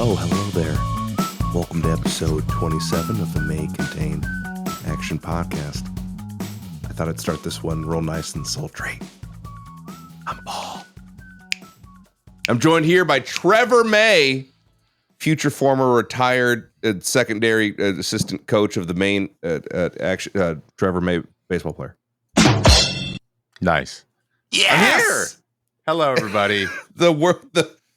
Oh, hello there. Welcome to episode 27 of the May Contain Action Podcast. I thought I'd start this one real nice and sultry. I'm Paul. I'm joined here by Trevor May, future former retired secondary assistant coach of the Maine Trevor May baseball player. Nice. Yes! I'm here. Hello, everybody.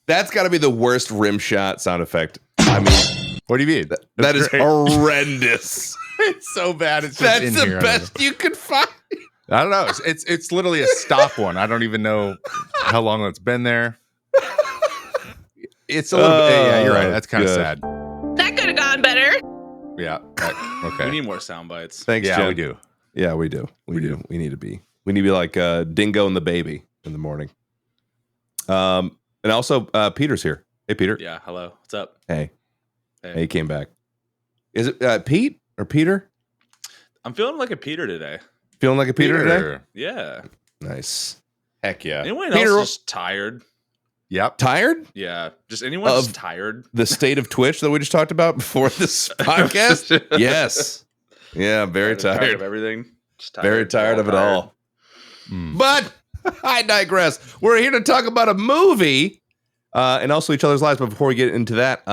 That's got to be the worst rim shot sound effect. I mean, What do you mean? that is horrendous. It's so bad. It's just That's in the here. best you could find. I don't know. It's literally a stop one. I don't even know how long it's been there. It's a little bit. Yeah, you're right. That's kind of sad. That could have gone better. Yeah. Okay. We need more sound bites. Thanks, Yeah, Jen. we do. Yeah, we do. We do. We need to be like Dingo and the Baby in the morning. And also Peter's here. Hey, Peter. Yeah, hello. What's up? Hey, he came back. Is it Pete or Peter? I'm feeling like a Peter today. Feeling like a Peter today? Yeah. Nice. Heck yeah. Anyone Peter, else just tired? Yep. tired? Yeah. Just anyone just tired? The state of Twitch that we just talked about before this podcast? Yes. Yeah, very tired. of everything. Just Very tired of it all. Mm. But I digress. We're here to talk about a movie and also each other's lives. But before we get into that,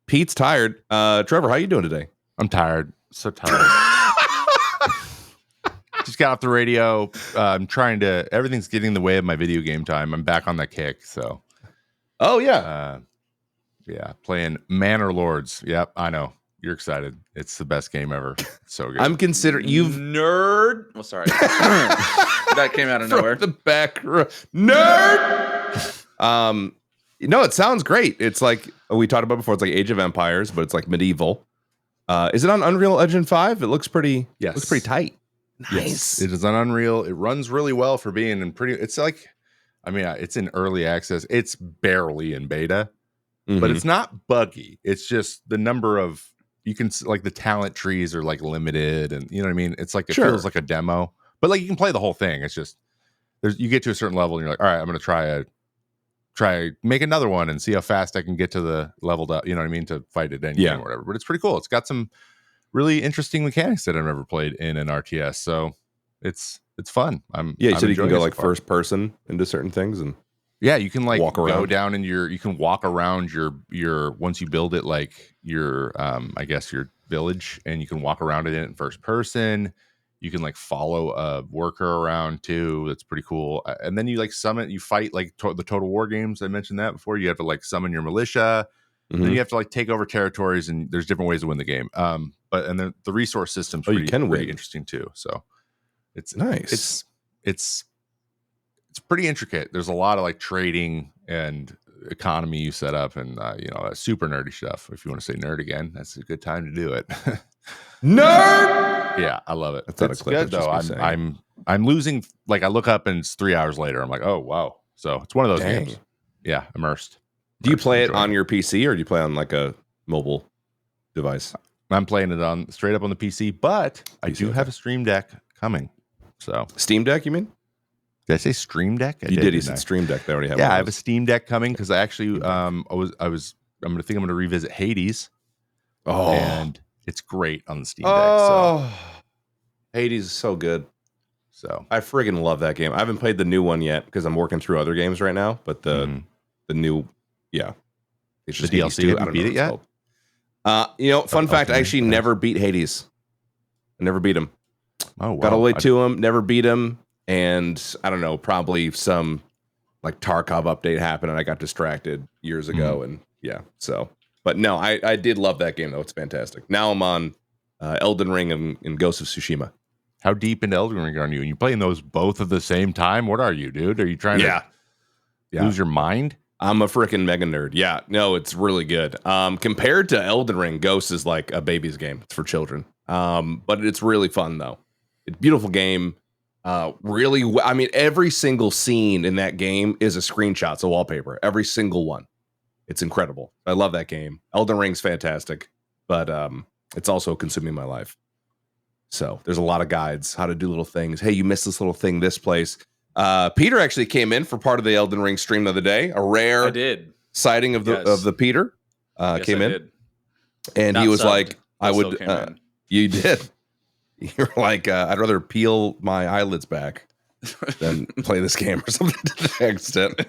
Pete's tired. Trevor, how you doing today? I'm tired. So tired. Just got off the radio. I'm trying to. Everything's getting in the way of my video game time. I'm back on that kick. So. Oh, yeah. Yeah. Playing Manor Lords. Yep. I know. You're excited. It's the best game ever. It's so good. I'm considering you've nerd. Oh, sorry. That came out of nowhere. from the back row. Nerd. No, it sounds great. It's like we talked about before. It's like Age of Empires, but it's like medieval. Is it on Unreal Engine 5? It looks pretty. Yes. Looks pretty tight. Nice. Yes, it is on Unreal. It runs really well for being in pretty. It's like, I mean, it's in early access. It's barely in beta, but it's not buggy. It's just the number of you can like the talent trees are like limited, and you know what I mean. It's like it feels like a demo, but like you can play the whole thing. It's just you get to a certain level, and you're like, all right, I'm going to try make another one and see how fast I can get to the leveled up. You know what I mean, to fight it in or whatever. But it's pretty cool. It's got some really interesting mechanics that I've never played in an RTS, so it's fun. You said you can go like first person into certain things, and you can like walk around. go down in you can walk around your once you build it like your I guess your village, and you can walk around it in first person. You can like follow a worker around too. That's pretty cool. And then you like you fight like the Total War games. I mentioned that before. You have to like summon your militia. Mm-hmm. Then you have to like take over territories, and there's different ways to win the game. But then the resource system's pretty interesting too. So it's nice. It's pretty intricate. There's a lot of like trading and economy you set up, and super nerdy stuff. If you want to say nerd again, that's a good time to do it. Nerd. Yeah, I love it. That's good though. I'm losing. Like I look up and it's 3 hours later. I'm like, oh wow. So it's one of those games. Yeah, immersed. Do you play it on your PC or do you play on like a mobile device? I'm playing it on straight up on the PC, but I do have a Stream Deck coming. So Steam Deck, you mean? Did I say Stream Deck? You did. You said Stream Deck. They already have. Yeah, I have a Steam Deck coming because I actually I'm going to revisit Hades. Oh, and it's great on the Steam Deck. So. Hades is so good. So I friggin' love that game. I haven't played the new one yet because I'm working through other games right now. But the new, it's just the DLC. Have you beat it yet? Fun fact: I actually never beat Hades. I never beat him. Oh, wow. Got all the way to him, never beat him, and I don't know. Probably some like Tarkov update happened, and I got distracted years ago, and so. But no, I did love that game though. It's fantastic. Now I'm on Elden Ring and Ghost of Tsushima. How deep into Elden Ring are you? And you playing those both at the same time? What are you, dude? Are you trying to lose your mind? I'm a freaking mega nerd. Yeah, no, it's really good. Compared to Elden Ring, Ghost is like a baby's game. It's for children. But it's really fun though. It's a beautiful game. I mean, every single scene in that game is a screenshot. It's a wallpaper. Every single one. It's incredible. I love that game. Elden Ring's fantastic, but it's also consuming my life. So there's a lot of guides, how to do little things. Hey, you missed this little thing, this place. Peter actually came in for part of the Elden Ring stream the other day. A rare. I did. sighting of the Peter came in, and Not he was subbed. like, "I Also would." came in. You did. You're like, I'd rather peel my eyelids back than play this game or something to that extent.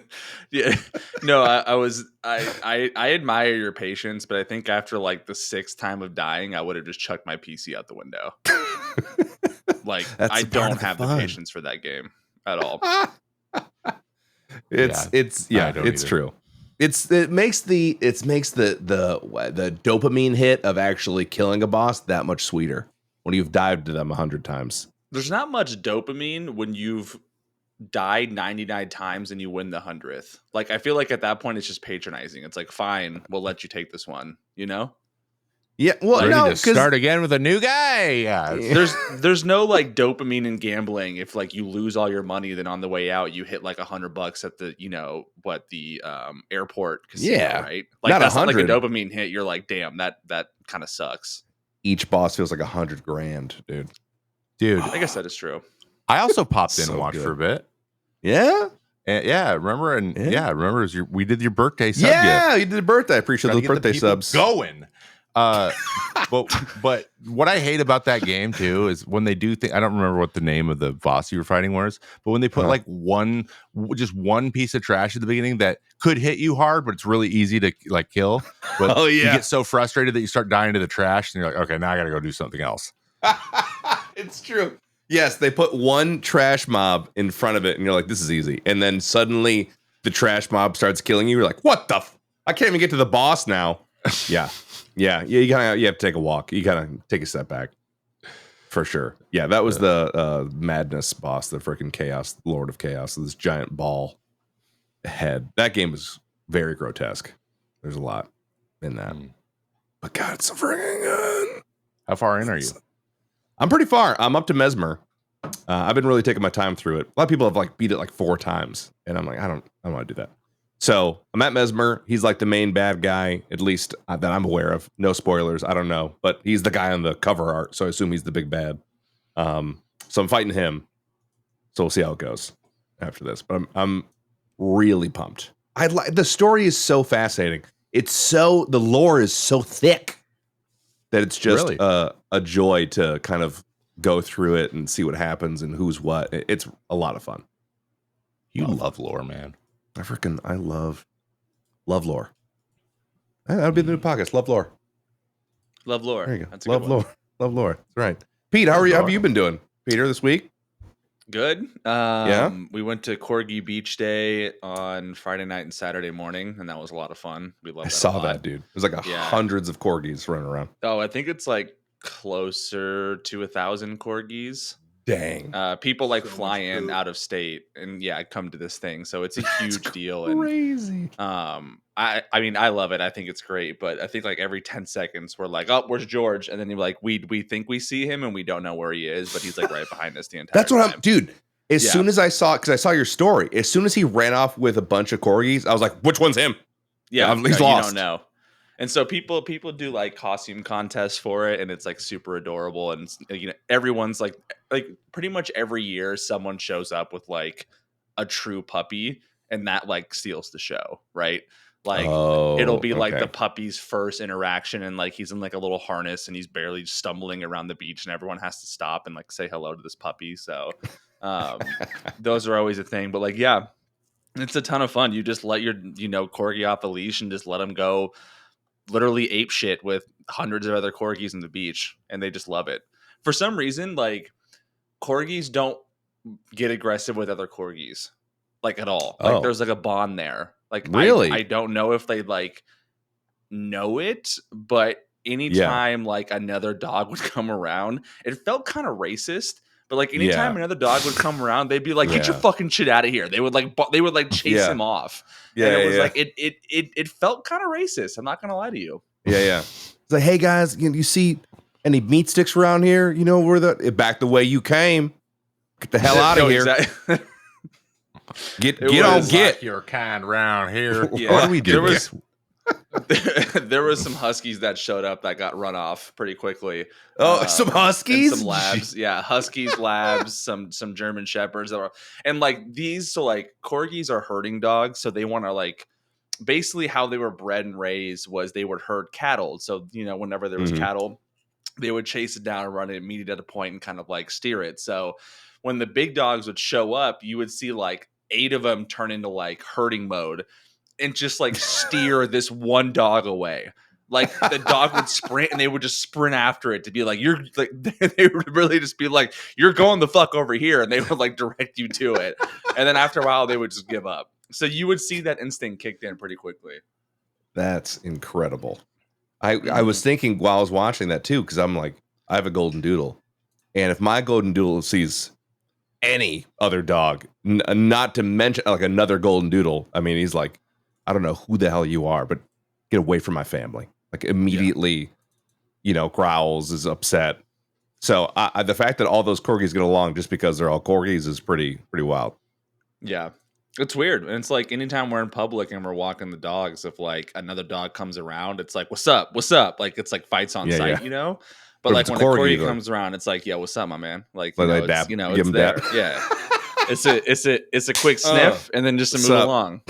Yeah, no, I admire your patience, but I think after like the 6th time of dying, I would have just chucked my PC out the window. Like, I don't have the patience for that game at all. It's true. It makes the dopamine hit of actually killing a boss that much sweeter when you've dived to them 100 times. There's not much dopamine when you've died 99 times and you win the 100th. Like, I feel like at that point it's just patronizing. It's like, fine, we'll let you take this one, you know? Yeah, well, Ready no, to start again with a new guy. Yeah, There's no like dopamine in gambling. If like you lose all your money, then on the way out you hit like $100 at the the airport casino, right? Like, that's not like a dopamine hit. You're like, damn, that kind of sucks. Each boss feels like $100,000, dude. I guess that is true. I also popped in and watched for a bit. Yeah. Remember? Remember we did your birthday sub gift. You did a birthday. I appreciate those birthday subs going. But what I hate about that game too is when they do I don't remember what the name of the boss you were fighting was, but when they put like just one piece of trash at the beginning that could hit you hard, but it's really easy to like kill. But you get so frustrated that you start dying to the trash, and you're like, okay, now I got to go do something else. It's true. Yes, they put one trash mob in front of it, and you're like, this is easy. And then suddenly the trash mob starts killing you. You're like, what the? I can't even get to the boss now. Yeah. You have to take a walk. You gotta take a step back, for sure. Yeah, that was the madness boss, the freaking chaos lord of chaos, this giant ball head. That game was very grotesque. There's a lot in that, but God, it's so freaking good. How far in are you? I'm pretty far. I'm up to Mesmer. I've been really taking my time through it. A lot of people have like beat it like 4 times, and I'm like, I don't want to do that. So I'm at Mesmer. He's like the main bad guy, at least that I'm aware of. No spoilers. I don't know, but he's the guy on the cover art, so I assume he's the big bad. So I'm fighting him. So we'll see how it goes after this. But I'm really pumped. The story is so fascinating. The lore is so thick that it's just really? A joy to kind of go through it and see what happens and who's what. It's a lot of fun. You love lore, man. I love lore. That would be the new podcast. Love lore. Love lore. There you go. That's a good one. Love lore. That's right. Pete, how have you been doing, Peter, this week? Good. We went to Corgi Beach Day on Friday night and Saturday morning, and that was a lot of fun. We loved that. I saw that, dude. There's like hundreds of corgis running around. Oh, I think it's like closer to 1,000 corgis. Dang. People like fly in out of state and come to this thing, so it's a huge deal. Crazy. And I mean, I love it. I think it's great, but I think like every 10 seconds we're like, oh, where's George? And then you're like, we think we see him and we don't know where he is, but he's like right behind us the entire That's what time. dude. As soon as I saw your story, as soon as he ran off with a bunch of corgis, I was like, which one's him? Yeah, he's lost. You don't know. And so people do like costume contests for it, and it's like super adorable. And everyone's like pretty much every year someone shows up with like a true puppy, and that like steals the show, right? Like it'll be like the puppy's first interaction, and like he's in like a little harness and he's barely stumbling around the beach, and everyone has to stop and like say hello to this puppy. So those are always a thing. But like, yeah, it's a ton of fun. You just let your corgi off the leash and just let him go literally ape shit with hundreds of other corgis in the beach, and they just love it. For some reason, like corgis don't get aggressive with other corgis like at all. Like there's like a bond there. Like really, I don't know if they like know it, but anytime like another dog would come around, it felt kind of racist. But like anytime another dog would come around, they'd be like, "Get your fucking shit out of here!" They would like chase him off. Yeah, and it was like it felt kind of racist. I'm not gonna lie to you. Yeah. It's like, hey guys, you see any meat sticks around here? You know where back the way you came. Get the hell out of here. Exactly. Get your kind round here. Yeah. What do we do? There was some huskies that showed up that got run off pretty quickly. Some huskies, some labs, huskies, labs, some German shepherds that were, and like these. So like corgis are herding dogs, so they want to like basically how they were bred and raised was they would herd cattle. So, whenever there was cattle, they would chase it down and run it, meet it at a point and kind of like steer it. So when the big dogs would show up, you would see like 8 of them turn into like herding mode and just like steer this one dog away. Like the dog would sprint and they would just sprint after it to be like, you're like, they would really just be like, you're going the fuck over here. And they would like direct you to it. And then after a while, they would just give up. So you would see that instinct kicked in pretty quickly. That's incredible. I was thinking while I was watching that too, because I'm like, I have a golden doodle. And if my golden doodle sees any other dog, not to mention like another golden doodle, I mean, he's like, I don't know who the hell you are, but get away from my family. Like immediately, growls, is upset. So the fact that all those corgis get along just because they're all corgis is pretty wild. Yeah, it's weird. And it's like anytime we're in public and we're walking the dogs, if like another dog comes around, it's like, what's up? Like it's like fights on sight, But like when a corgi comes around, it's like, yeah, what's up, my man? Like, like it's, give it's him there. dap. Yeah, it's a quick sniff and then just to move along.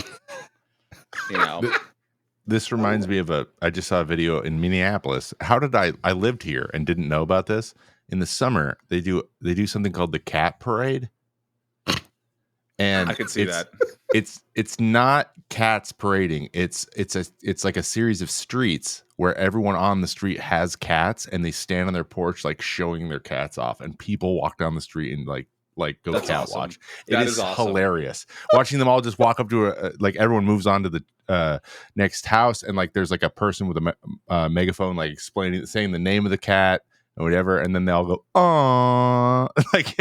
This reminds me of I just saw a video in Minneapolis. How did I lived here and didn't know about this? In the summer, they do something called the cat parade. And I could see that. It's not cats parading. It's like a series of streets where everyone on the street has cats and they stand on their porch like showing their cats off, and people walk down the street and like go That's cat awesome. watch. That It is awesome. hilarious. Watching them all just walk up to like everyone moves on to the next house, and like there's like a person with a megaphone like saying the name of the cat or whatever, and then they all go "Aww." Like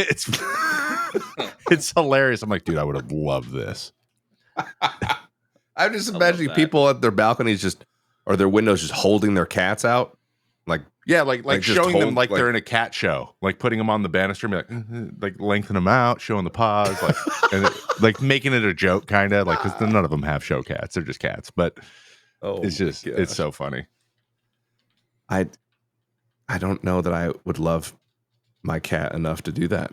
it's hilarious. I'm like, dude, I would have loved this. I'm just imagining people at their balconies or their windows just holding their cats out. Like, yeah, like just showing them like they're in a cat show, like putting them on the banister, and be like lengthen them out, showing the paws, like like making it a joke, kind of like, because none of them have show cats; they're just cats. But it's so funny. I don't know that I would love my cat enough to do that.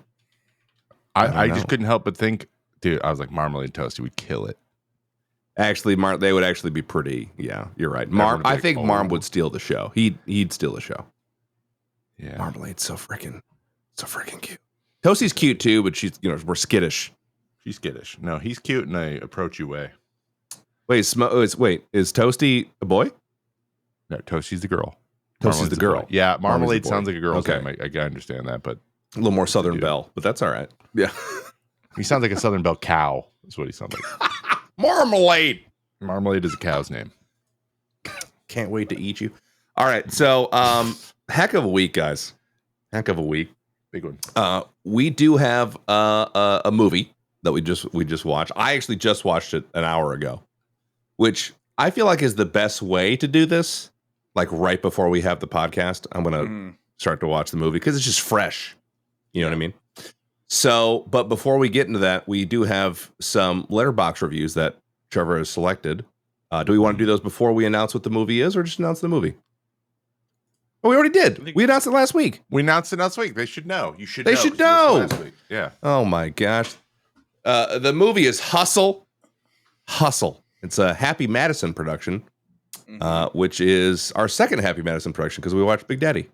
I just couldn't help but think, dude. I was like, Marmalade Toasty would kill it. Actually, they would actually be pretty. Yeah, you're right. I think Marm would steal the show. He'd steal the show. Yeah, Marmalade's so freaking cute. Toasty's cute too, but she's we're skittish. She's skittish. No, he's cute in a approachy way. Wait, is Toasty a boy? No, Toasty's the girl. Toasty's the girl. Yeah, Marmalade sounds like a girl's okay. name. I understand that, but a little more Southern Belle, but that's all right. Yeah, he sounds like a Southern Belle cow. That's what he sounds like. Marmalade. Marmalade is a cow's name. Can't wait to eat you. All right, so heck of a week, guys. Heck of a week. Big one. We do have a movie that we just watched. I actually just watched it an hour ago, which I feel like is the best way to do this. Like right before we have the podcast, I'm gonna start to watch the movie because it's just fresh. You know what I mean? So, but before we get into that, we do have some Letterboxd reviews that Trevor has selected. Do we want to do those before we announce what the movie is, or just announce the movie? Oh, we already did. We announced it last week. We announced it last week. They should know. You should. They should know. Last week. Yeah. Oh my gosh. The movie is Hustle. Hustle. It's a Happy Madison production, which is our second Happy Madison production because we watched Big Daddy.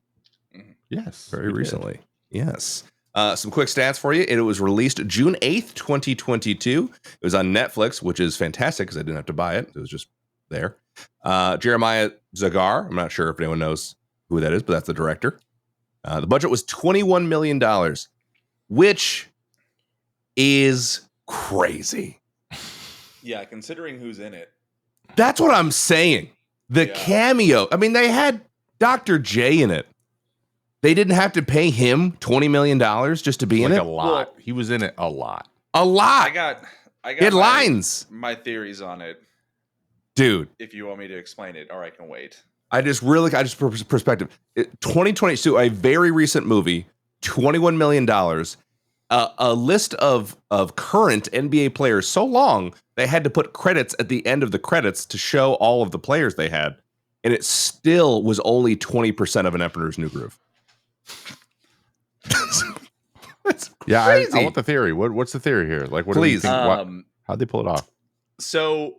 Yes. Very recently. Yes. Some quick stats for you. It was released June 8th, 2022. It was on Netflix, which is fantastic because I didn't have to buy it. It was just there. Jeremiah Zagar. I'm not sure if anyone knows who that is, but that's the director. The budget was $21 million, which is crazy. Yeah, considering who's in it. That's what I'm saying. The cameo. I mean, they had Dr. J in it. They didn't have to pay him $20 million just to be in it. A lot. Well, he was in it a lot. A lot. I got he had lines. My theories on it, dude. If you want me to explain it, or I can wait. I just for perspective. 2022, a very recent movie, $21 million. A list of current NBA players so long they had to put credits at the end of the credits to show all of the players they had, and it still was only 20% of an Emperor's New Groove. That's crazy. I want the theory. What's the theory here? Like, what Please. do you think? How'd they pull it off? So,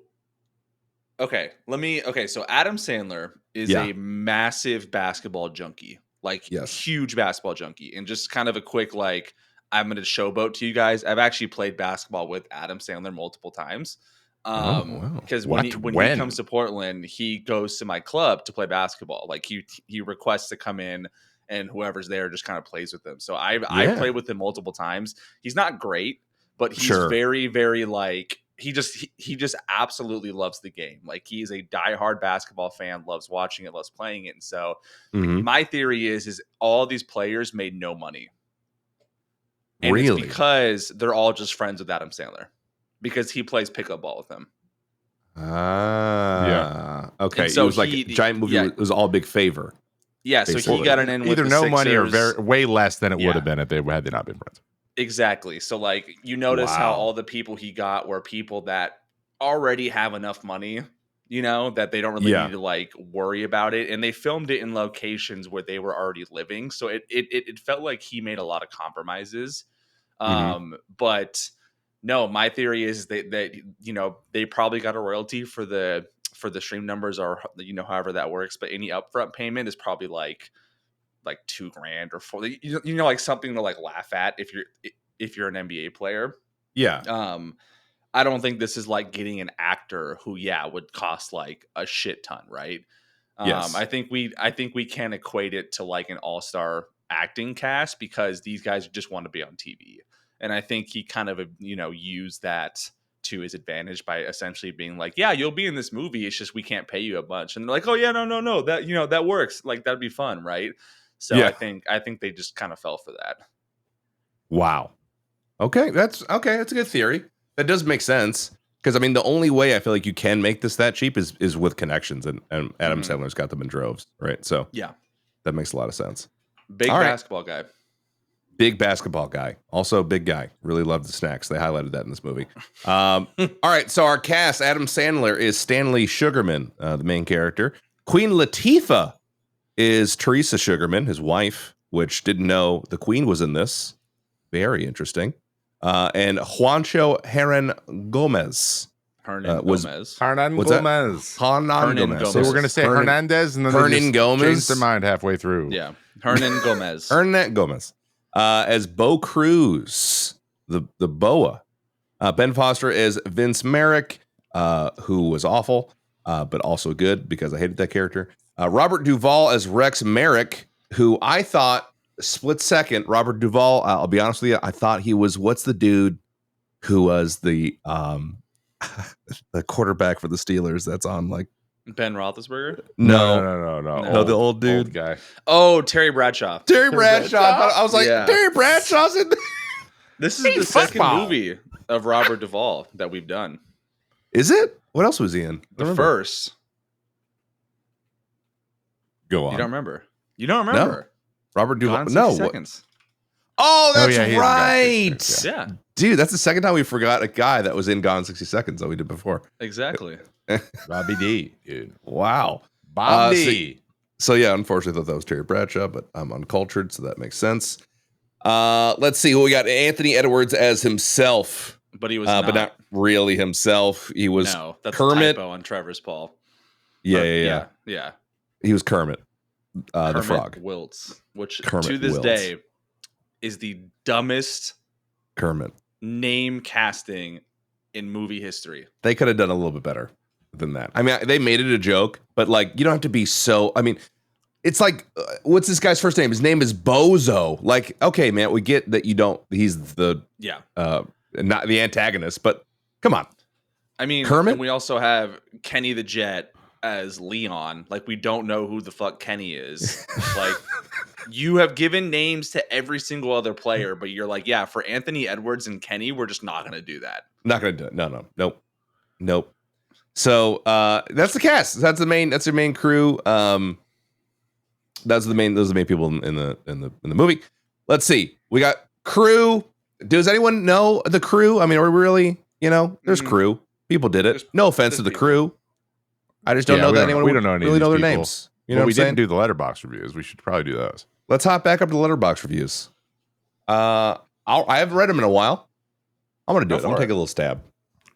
Okay, so Adam Sandler is Yeah. a massive basketball junkie, like Yes. huge basketball junkie. And just kind of a quick, like, I'm going to showboat to you guys. I've actually played basketball with Adam Sandler multiple times. Wow. Because What? when he comes to Portland, he goes to my club to play basketball. Like he requests to come in, and whoever's there just kind of plays with him. So I've played with him multiple times. He's not great, but he's very, very like he just absolutely loves the game. Like he's a diehard basketball fan, loves watching it, loves playing it. And so my theory is all these players made no money. And it's because they're all just friends with Adam Sandler because he plays pickup ball with them. Yeah. Okay. So it was like a giant movie. It was all big favor. Yeah. So he got an in with either the no Sixers. money or way less than it would have been if they had not been friends. Exactly. So like you notice how all the people he got were people that already have enough money, you know, that they don't really need to like worry about it. And they filmed it in locations where they were already living. So it felt like he made a lot of compromises. But no, my theory is that you know, they probably got a royalty for the stream numbers or, you know, however that works. But any upfront payment is probably like $2,000 or $4,000, you know, like something to like laugh at if you're an NBA player. Yeah. I don't think this is like getting an actor who would cost like a shit ton, right? Yes. I think we can equate it to like an all-star acting cast because these guys just want to be on TV. And I think he kind of, you know, used that to his advantage by essentially being like, yeah, you'll be in this movie. It's just we can't pay you a bunch. And they're like, oh yeah, no, that, you know, that works. Like that'd be fun, right? So I think they just kind of fell for that. Wow. Okay, that's a good theory. That does make sense because I mean the only way I feel like you can make this that cheap is with connections, and Adam Sandler's got them in droves, right? So yeah, that makes a lot of sense. Big basketball guy. Big basketball guy. Also big guy. Really loved the snacks. They highlighted that in this movie. All right. So our cast, Adam Sandler is Stanley Sugarman, the main character. Queen Latifah is Teresa Sugarman, his wife, which didn't know the Queen was in this. Very interesting. And Juancho Hernan Gomez. Hernan Gomez. So we're going to say Hernandez and then Hernan Gomez changed their mind halfway through. Yeah. Hernan Gomez. Hernan Gomez. As Bo Cruz, the Boa. Ben Foster is Vince Merrick, who was awful, but also good because I hated that character. Robert Duvall as Rex Merrick, who I thought split second. Robert Duvall, I'll be honest with you, I thought he was what's the dude who was the quarterback for the Steelers that's on like Ben Roethlisberger? No, the old dude. Old guy. Oh, Terry Bradshaw. Terry Bradshaw. I was like, Terry Bradshaw's in this is the second movie of Robert Duvall that we've done. Is it? What else was he in? The first. Go on. You don't remember? No. Robert Duvall. No. Seconds. Oh, that's right. Yeah. Dude, that's the second time we forgot a guy that was in Gone 60 Seconds that we did before. Exactly. Bobby D, dude. Wow. Bobby. So yeah, unfortunately, I thought that was Terry Bradshaw, but I'm uncultured, so that makes sense. Let's see. We got Anthony Edwards as himself. But he was but not really himself. He was that's Kermit. A typo on Trevor's Paul. Yeah. He was Kermit, Kermit the frog. Wiltz, which Kermit to this Wiltz. day is the dumbest Kermit name casting in movie history. They could have done a little bit better than that. I mean, they made it a joke, but like, you don't have to be so. I mean, it's like, what's this guy's first name? His name is Bozo. Like, okay, man, we get that you don't. He's the not the antagonist, but come on. I mean, Kermit. And we also have Kenny the Jet as Leon. Like, we don't know who the fuck Kenny is. Like, you have given names to every single other player, but you're like, yeah, for Anthony Edwards and Kenny, we're just not going to do that. Not going to do it. Nope. So that's the cast. That's the main crew. Those are the main people in the movie. Let's see. We got crew. Does anyone know the crew? I mean, are we really? There's crew. People did it. No offense to the crew. I just don't know that anyone. We don't know any really know their people. names. You know, what we I'm saying? didn't do the letterbox reviews. We should probably do those. Let's hop back up to the letterbox reviews. I haven't read them in a while. I'm gonna do it. I'm gonna take a little stab.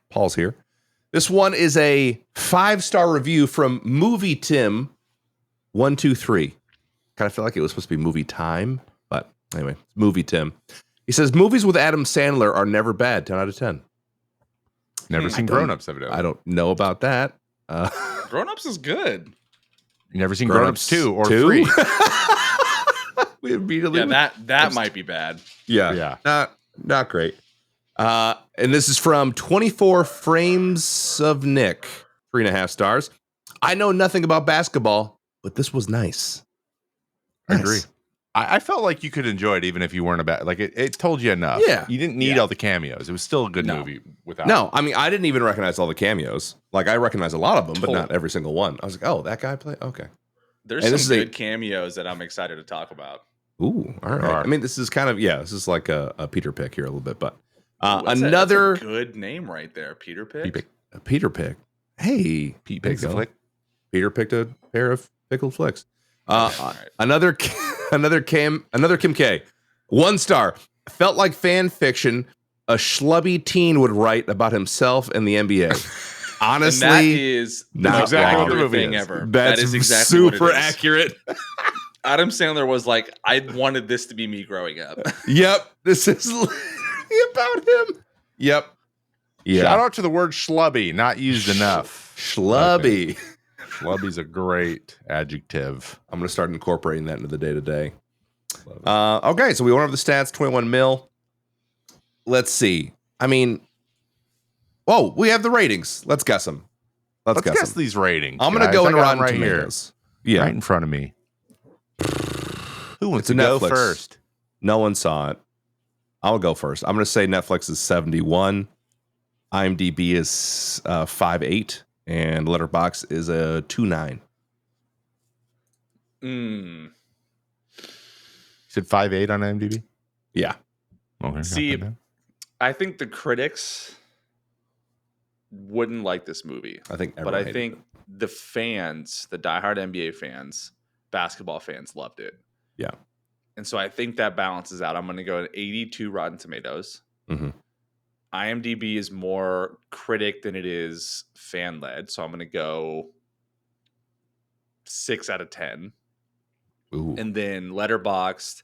Paul's here. This one is a 5-star review from Movie Tim 123. Kind of feel like it was supposed to be Movie Time, but anyway, Movie Tim. He says movies with Adam Sandler are never bad. 10 out of 10. Never seen Grown Ups, evidently. I don't know about that. Grown Ups is good. You never seen Grown Ups 2 or 3? We immediately that might be bad. Yeah. Not great. And this is from 24 Frames of Nick, 3.5 stars. I know nothing about basketball, but this was nice. I agree. I felt like you could enjoy it even if you weren't about like it told you enough. Yeah. You didn't need all the cameos. It was still a good movie without. No, I mean, I didn't even recognize all the cameos. Like, I recognize a lot of them, but not every single one. I was like, oh, that guy played? Okay. There's some good cameos that I'm excited to talk about. Ooh, all right. I mean, this is kind of, this is like a Peter Pick here a little bit, but another that's a good name right there, Peter Pick. Peter Pick. Hey, Pete picks a flick. Peter picked a pair of pickled flicks. Right. Another Kim K. 1 star. Felt like fan fiction a schlubby teen would write about himself and the NBA. Honestly, and that is not exactly what the movie thing is. ever. That's that is exactly super what it is. accurate. Adam Sandler was like, I wanted this to be me growing up. Yep, this is literally about him. Yep. Yeah. Shout out to the word schlubby, not used enough. Schlubby. Schlubby's a great adjective. I'm going to start incorporating that into the day-to-day. Okay, so we went over the stats, 21 mil. Let's see. I mean, we have the ratings. Let's guess them. Let's guess these ratings. I'm going to go in Rotten right Tomatoes. Here. Yeah. Right in front of me. Who wants to go first? No one saw it. I'll go first. I'm going to say Netflix is 71. IMDb is 5.8. And Letterboxd is a 2.9. You said 5.8 on IMDb? Yeah. Okay, see, I think the critics wouldn't like this movie. I think the fans, the diehard NBA fans, basketball fans loved it. Yeah. And so I think that balances out. I'm going to go at 82 Rotten Tomatoes. Mm-hmm. IMDb is more critic than it is fan led. So I'm going to go 6 out of 10. Ooh. And then Letterboxd,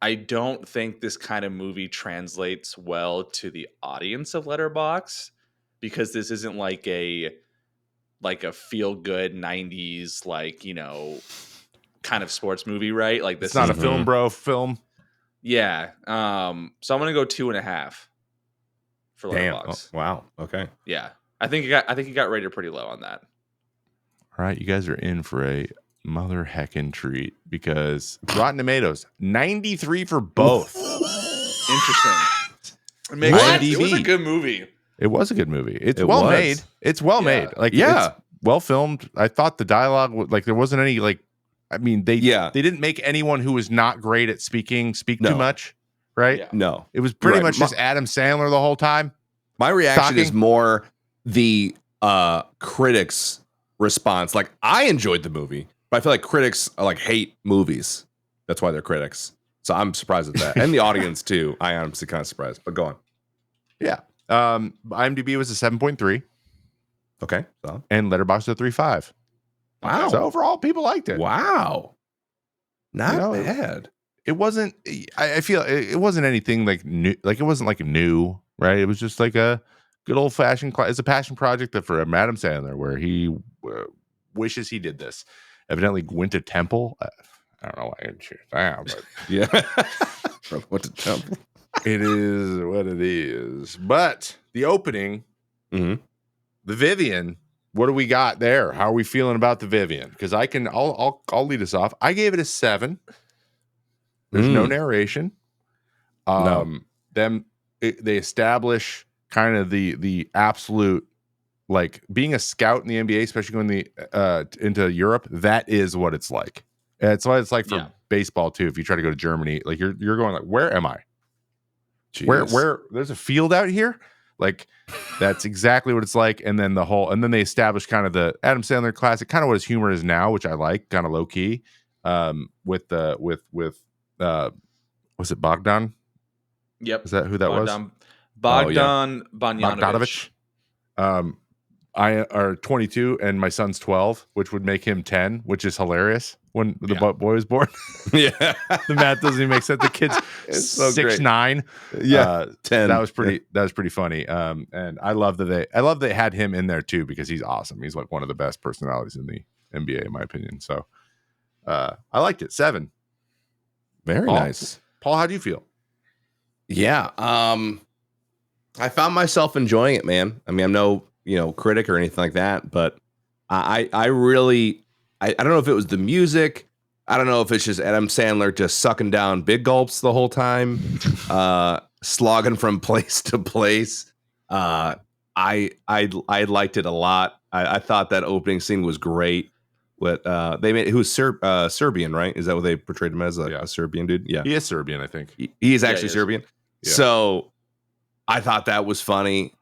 I don't think this kind of movie translates well to the audience of Letterboxd because this isn't like a feel good 90s, kind of sports movie, right? Like this it's not a film bro film. Yeah. So I'm going to go 2.5 for Letterboxd. Oh, wow. Okay. Yeah. I think he got rated pretty low on that. All right, you guys are in for a mother heckin' treat because Rotten Tomatoes 93 for both. Interesting. It was a good movie. It was a good movie. It's well made. It's well made. It's well filmed. I thought the dialogue there wasn't any they didn't make anyone who was not great at speak too much, right? Yeah. No. It was pretty much just Adam Sandler the whole time. My reaction is more the critics' response. Like, I enjoyed the movie, but I feel like critics hate movies. That's why they're critics. So I'm surprised at that. And the audience too. I am kind of surprised, but go on. Yeah. IMDb was a 7.3. Okay. So. And Letterboxd a 3.5. Wow. So overall, people liked it. Wow. Not bad. It wasn't, I feel it wasn't anything new. It wasn't new, right? It was just like a good old fashioned, it's a passion project for Adam Sandler where he wishes he did this. Evidently went to temple. I don't know why I didn't choose that, but yeah. Went to temple. It is what it is. But the opening, the Vivian, what do we got there? How are we feeling about the Vivian? Because I'll lead us off. I gave it a 7. There's no narration. They establish kind of the absolute being a scout in the NBA, especially going into Europe. That is what it's like. It's what it's like for baseball too. If you try to go to Germany, you're going where am I? Jeez. Where there's a field out here? That's exactly what it's like. And then then they establish kind of the Adam Sandler classic, kind of what his humor is now, which I like, kind of low key. Was it Bogdan? Yep. Is that who that was? Bogdan Bogdanovich. I are 22 and my son's 12, which would make him 10, which is hilarious when the boy was born. Yeah. The math doesn't even make sense. The kid's It's so 6'9". Yeah. 10. That was pretty funny. And I love that they had him in there too, because he's awesome. He's like one of the best personalities in the NBA, in my opinion. So I liked it. 7. Very nice. Paul, how do you feel? Yeah. I found myself enjoying it, man. I mean, I'm no, critic or anything like that, but I really, I don't know if it was the music. I don't know if it's just Adam Sandler just sucking down big gulps the whole time, slogging from place to place. I liked it a lot. I thought that opening scene was great. What they made, who was Serbian, right? Is that what they portrayed him as? A Serbian dude? Yeah, he is Serbian, I think. He is actually Serbian. Yeah. So I thought that was funny.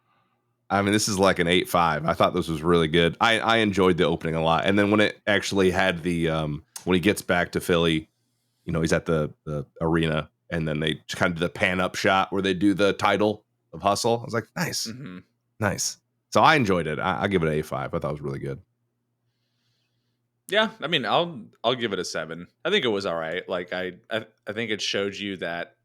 I mean, this is like an 8.5. I thought this was really good. I enjoyed the opening a lot. And then when it actually had the when he gets back to Philly, he's at the arena, and then they kind of do the pan up shot where they do the title of Hustle. I was like, nice. Mm-hmm. Nice. So I enjoyed it. I'll give it an 8.5. I thought it was really good. Yeah, I mean, I'll give it a 7. I think it was all right. Like I think it showed you that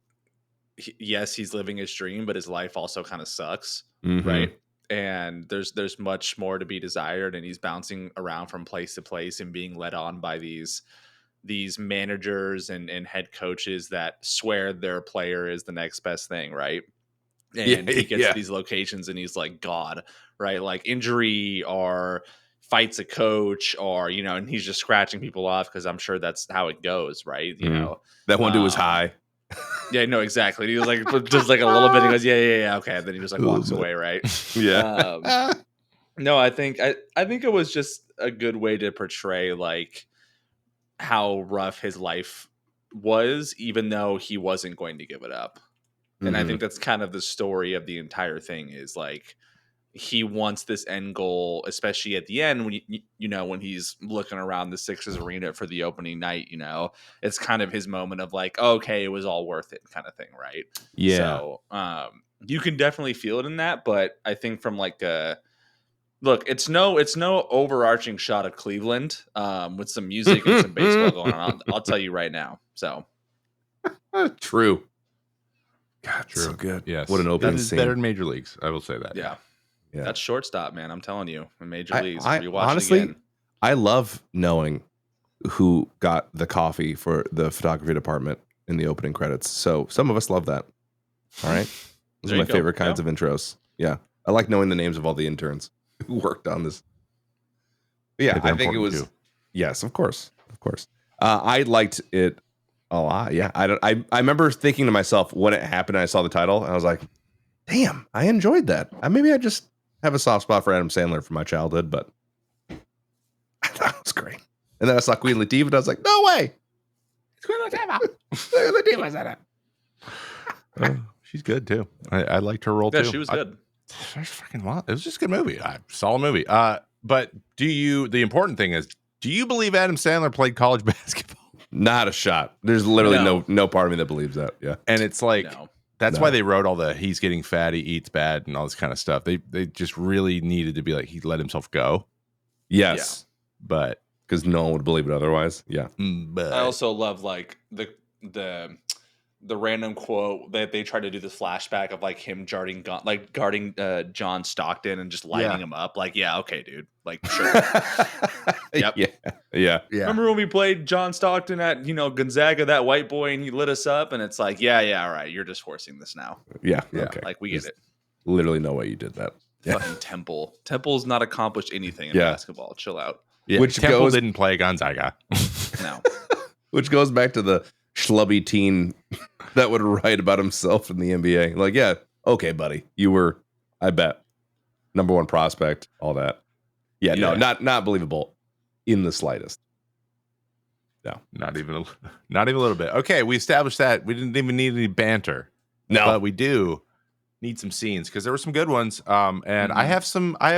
yes, he's living his dream, but his life also kind of sucks, right? And there's much more to be desired, and he's bouncing around from place to place and being led on by these managers and head coaches that swear their player is the next best thing, right? And he gets to these locations and he's like God, right? Like injury or fights a coach, or and he's just scratching people off because I'm sure that's how it goes, right? That one dude was high. Yeah, no, exactly. He was like just like a little bit. He goes, yeah, okay. And then he just like walks away, right? Yeah. No, I think it was just a good way to portray like how rough his life was, even though he wasn't going to give it up. And I think that's kind of the story of the entire thing, is like he wants this end goal, especially at the end when when he's looking around the Sixers arena for the opening night. It's kind of his moment of like, okay, it was all worth it, kind of thing, right? Yeah. So you can definitely feel it in that, but I think from like look, it's no overarching shot of Cleveland with some music and some baseball going on. I'll tell you right now. So true. God, true. So good. Yes. What an opening That is scene. better than Major Leagues. I will say that. Yeah. Yeah. That's shortstop, man. I'm telling you, in Major Leagues. I Rewatch honestly, it again. I love knowing who got the coffee for the photography department in the opening credits. So some of us love that. All right. Those are my favorite kinds of intros. Yeah. I like knowing the names of all the interns who worked on this. But yeah, I think it was. Too. Yes, of course. Of course. I liked it a lot. Yeah. I remember thinking to myself when it happened and I saw the title, and I was like, damn, I enjoyed that. Maybe I just have a soft spot for Adam Sandler from my childhood, but I thought it was great. And then I saw Queen Latifah, and I was like, no way. It's Queen Latifah. Queen Latifah's in it. She's good too. I liked her role too. Yeah, she was good. It was just a good movie. Solid movie. But the important thing is, do you believe Adam Sandler played college basketball? Not a shot. There's literally no part of me that believes that. Yeah. And it's like, that's why they wrote all the he's getting fat, he eats bad, and all this kind of stuff. They just really needed to be like, he let himself go. Yes. Yeah. But because no one would believe it otherwise. Yeah. But I also love like the random quote that they try to do this flashback of like him guarding John Stockton and just lighting him up. Like, yeah, okay, dude. Like, sure. Yep. Yeah. Remember when we played John Stockton at Gonzaga, that white boy, and he lit us up? And it's like, yeah, all right, you're just forcing this now. Yeah. Okay. Like, we get it. Literally no way you did that. Fucking Temple. Temple's not accomplished anything in basketball. Chill out. Yeah. Which Temple didn't play Gonzaga. No. Which goes back to the schlubby teen that would write about himself in the NBA. Like, yeah, okay, buddy, you were, I bet, number one prospect, all that. Yeah, no, not believable in the slightest. No, not even a little bit. Okay, we established that we didn't even need any banter. No, but we do need some scenes because there were some good ones. And I have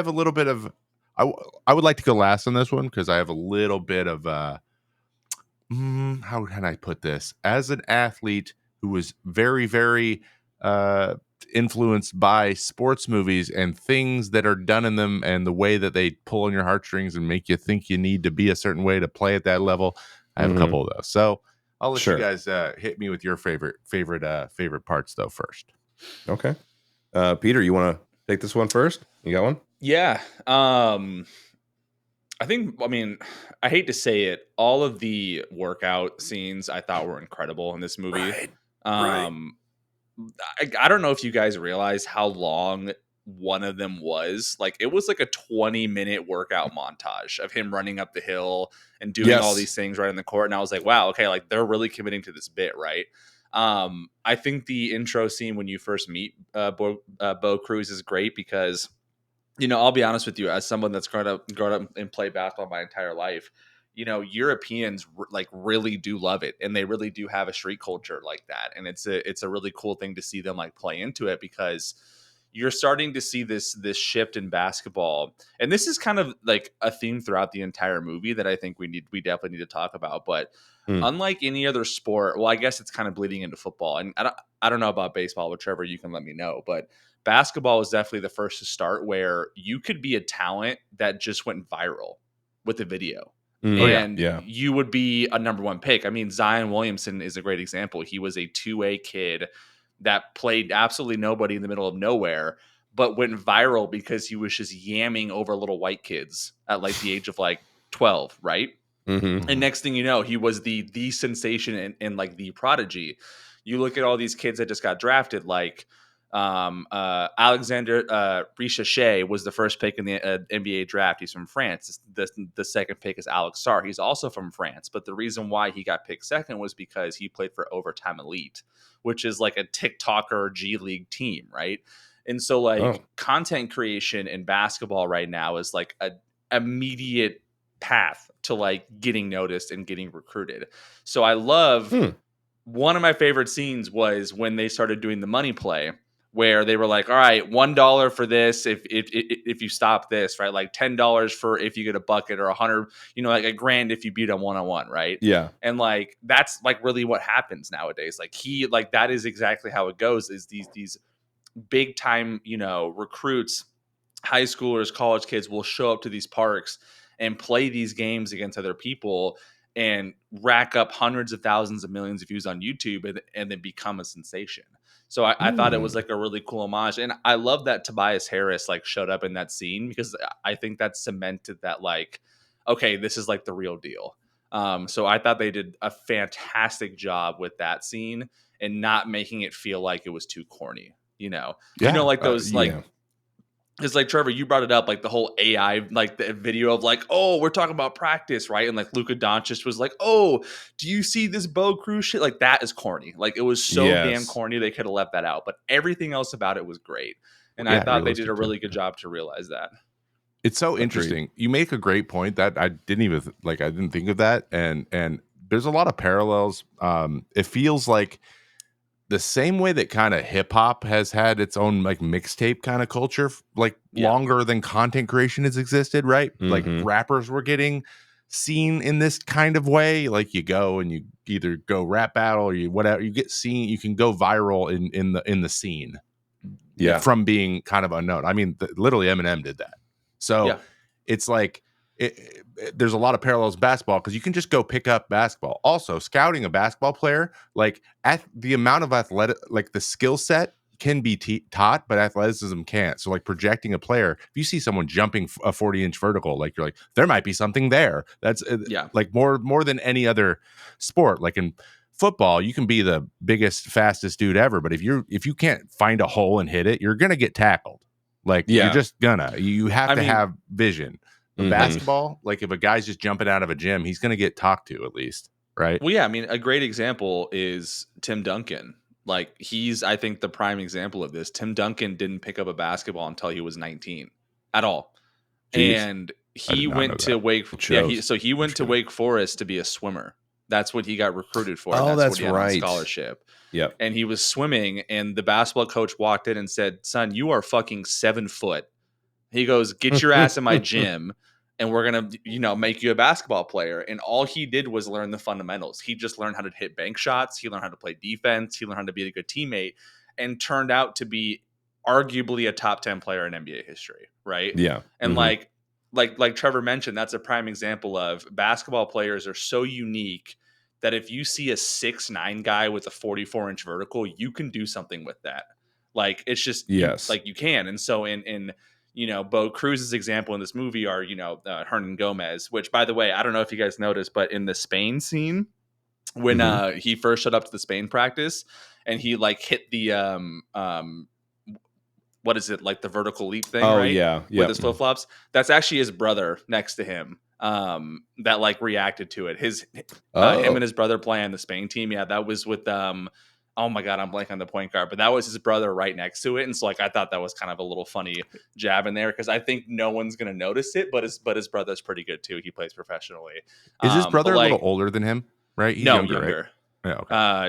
a little bit of. I would like to go last on this one because I have a little bit of. How can I put this? As an athlete who was very, very influenced by sports movies and things that are done in them and the way that they pull on your heartstrings and make you think you need to be a certain way to play at that level. I have a couple of those. So I'll let you guys hit me with your favorite parts though first. Okay. Peter, you want to take this one first? You got one? Yeah. I mean, I hate to say it, all of the workout scenes I thought were incredible in this movie. Right. I don't know if you guys realize how long one of them was. Like, it was like a 20-minute workout montage of him running up the hill and doing all these things right in the court. And I was like, wow, okay, like they're really committing to this bit, right? I think the intro scene when you first meet Bo Cruz is great because, you know, I'll be honest with you, as someone that's grown up and played basketball my entire life, you know, Europeans like really do love it, and they really do have a street culture like that, and it's a really cool thing to see them like play into it, because you're starting to see this shift in basketball, and this is kind of like a theme throughout the entire movie that I think we definitely need to talk about. But unlike any other sport, well, I guess it's kind of bleeding into football, and I don't know about baseball, but Trevor, you can let me know, but basketball was definitely the first to start where you could be a talent that just went viral with a video. And you would be a number one pick. I mean, Zion Williamson is a great example. He was a 2A kid that played absolutely nobody in the middle of nowhere, but went viral because he was just yamming over little white kids at like the age of like 12, right? And next thing you know, he was the sensation and like the prodigy. You look at all these kids that just got drafted, like Alexander Richachet was the first pick in the NBA draft. He's from France. The second pick is Alex Sarr. He's also from France, but the reason why he got picked second was because he played for Overtime Elite, which is like a TikToker G League team, right? And so like content creation in basketball right now is like a immediate path to like getting noticed and getting recruited. So I love one of my favorite scenes was when they started doing the money play, where they were like, all right, $1 for this if you stop this, right? Like $10 for if you get a bucket, or 100, you know, like $1,000 if you beat them 1-on-1, right? Yeah. And like that's like really what happens nowadays. Like that is exactly how it goes, is these big time, you know, recruits, high schoolers, college kids will show up to these parks and play these games against other people and rack up hundreds of thousands of millions of views on YouTube and then become a sensation. So I thought it was like a really cool homage. And I love that Tobias Harris like showed up in that scene, because I think that cemented that like, okay, this is like the real deal. So I thought they did a fantastic job with that scene and not making it feel like it was too corny, you know? You know, like those it's like, Trevor, you brought it up, like the whole AI, like the video of like, oh, we're talking about practice, right? And like Luka Doncic was like, oh, do you see this Bo Cruz shit? Like that is corny. Like it was so damn corny. They could have left that out, but everything else about it was great. And I thought they did a really good job to realize that. It's so interesting. You make a great point that I didn't think of that. And there's a lot of parallels. It feels like the same way that kind of hip hop has had its own like mixtape kind of culture, like longer than content creation has existed, right? Like rappers were getting seen in this kind of way. Like you go and you either go rap battle or you whatever, you get seen, you can go viral in the scene. Yeah, from being kind of unknown. I mean, literally Eminem did that. So it's like there's a lot of parallels in basketball, because you can just go pick up basketball. Also, scouting a basketball player, like at the amount of athletic, like the skill set can be taught, but athleticism can't. So like projecting a player, if you see someone jumping a 40-inch vertical, like you're like, there might be something there. That's like more than any other sport. Like in football, you can be the biggest, fastest dude ever, but if you can't find a hole and hit it, you're gonna get tackled. Like you're just you have to have vision. Basketball, like if a guy's just jumping out of a gym, he's gonna get talked to at least, right? Well, yeah, I mean, a great example is Tim Duncan. Like he's, I think, the prime example of this. Tim Duncan didn't pick up a basketball until he was 19 at all. Jeez. And he went to Wake Forest to be a swimmer. That's what he got recruited for. Oh, that's what he had on scholarship. Yep. And he was swimming, and the basketball coach walked in and said, "Son, you are fucking 7 foot." He goes, "Get your ass in my gym, and we're going to, make you a basketball player." And all he did was learn the fundamentals. He just learned how to hit bank shots. He learned how to play defense. He learned how to be a good teammate. and turned out to be arguably a top 10 player in NBA history, right? Yeah. And Mhm. like Trevor mentioned, that's a prime example of basketball players are so unique that if you see a 6'9" guy with a 44-inch vertical, you can do something with that. Like it's just Yes. you can. And so in Bo Cruz's example in this movie are Hernan Gomez, which by the way, I don't know if you guys noticed, but in the Spain scene when Mhm. he first showed up to the Spain practice and he like hit the what is it, like the vertical leap thing, Oh, right? yeah. With Yep. his flip flops. That's actually his brother next to him. That like reacted to it. Him Oh. and his brother playing the Spain team. Yeah, that was with oh my god, I'm blanking on the point guard, but that was his brother right next to it. And so like I thought that was kind of a little funny jab in there because I think no one's gonna notice it, but his brother's pretty good too. He plays professionally. Is his But brother a little like older than him? Right? He's no, younger, right? younger. Yeah.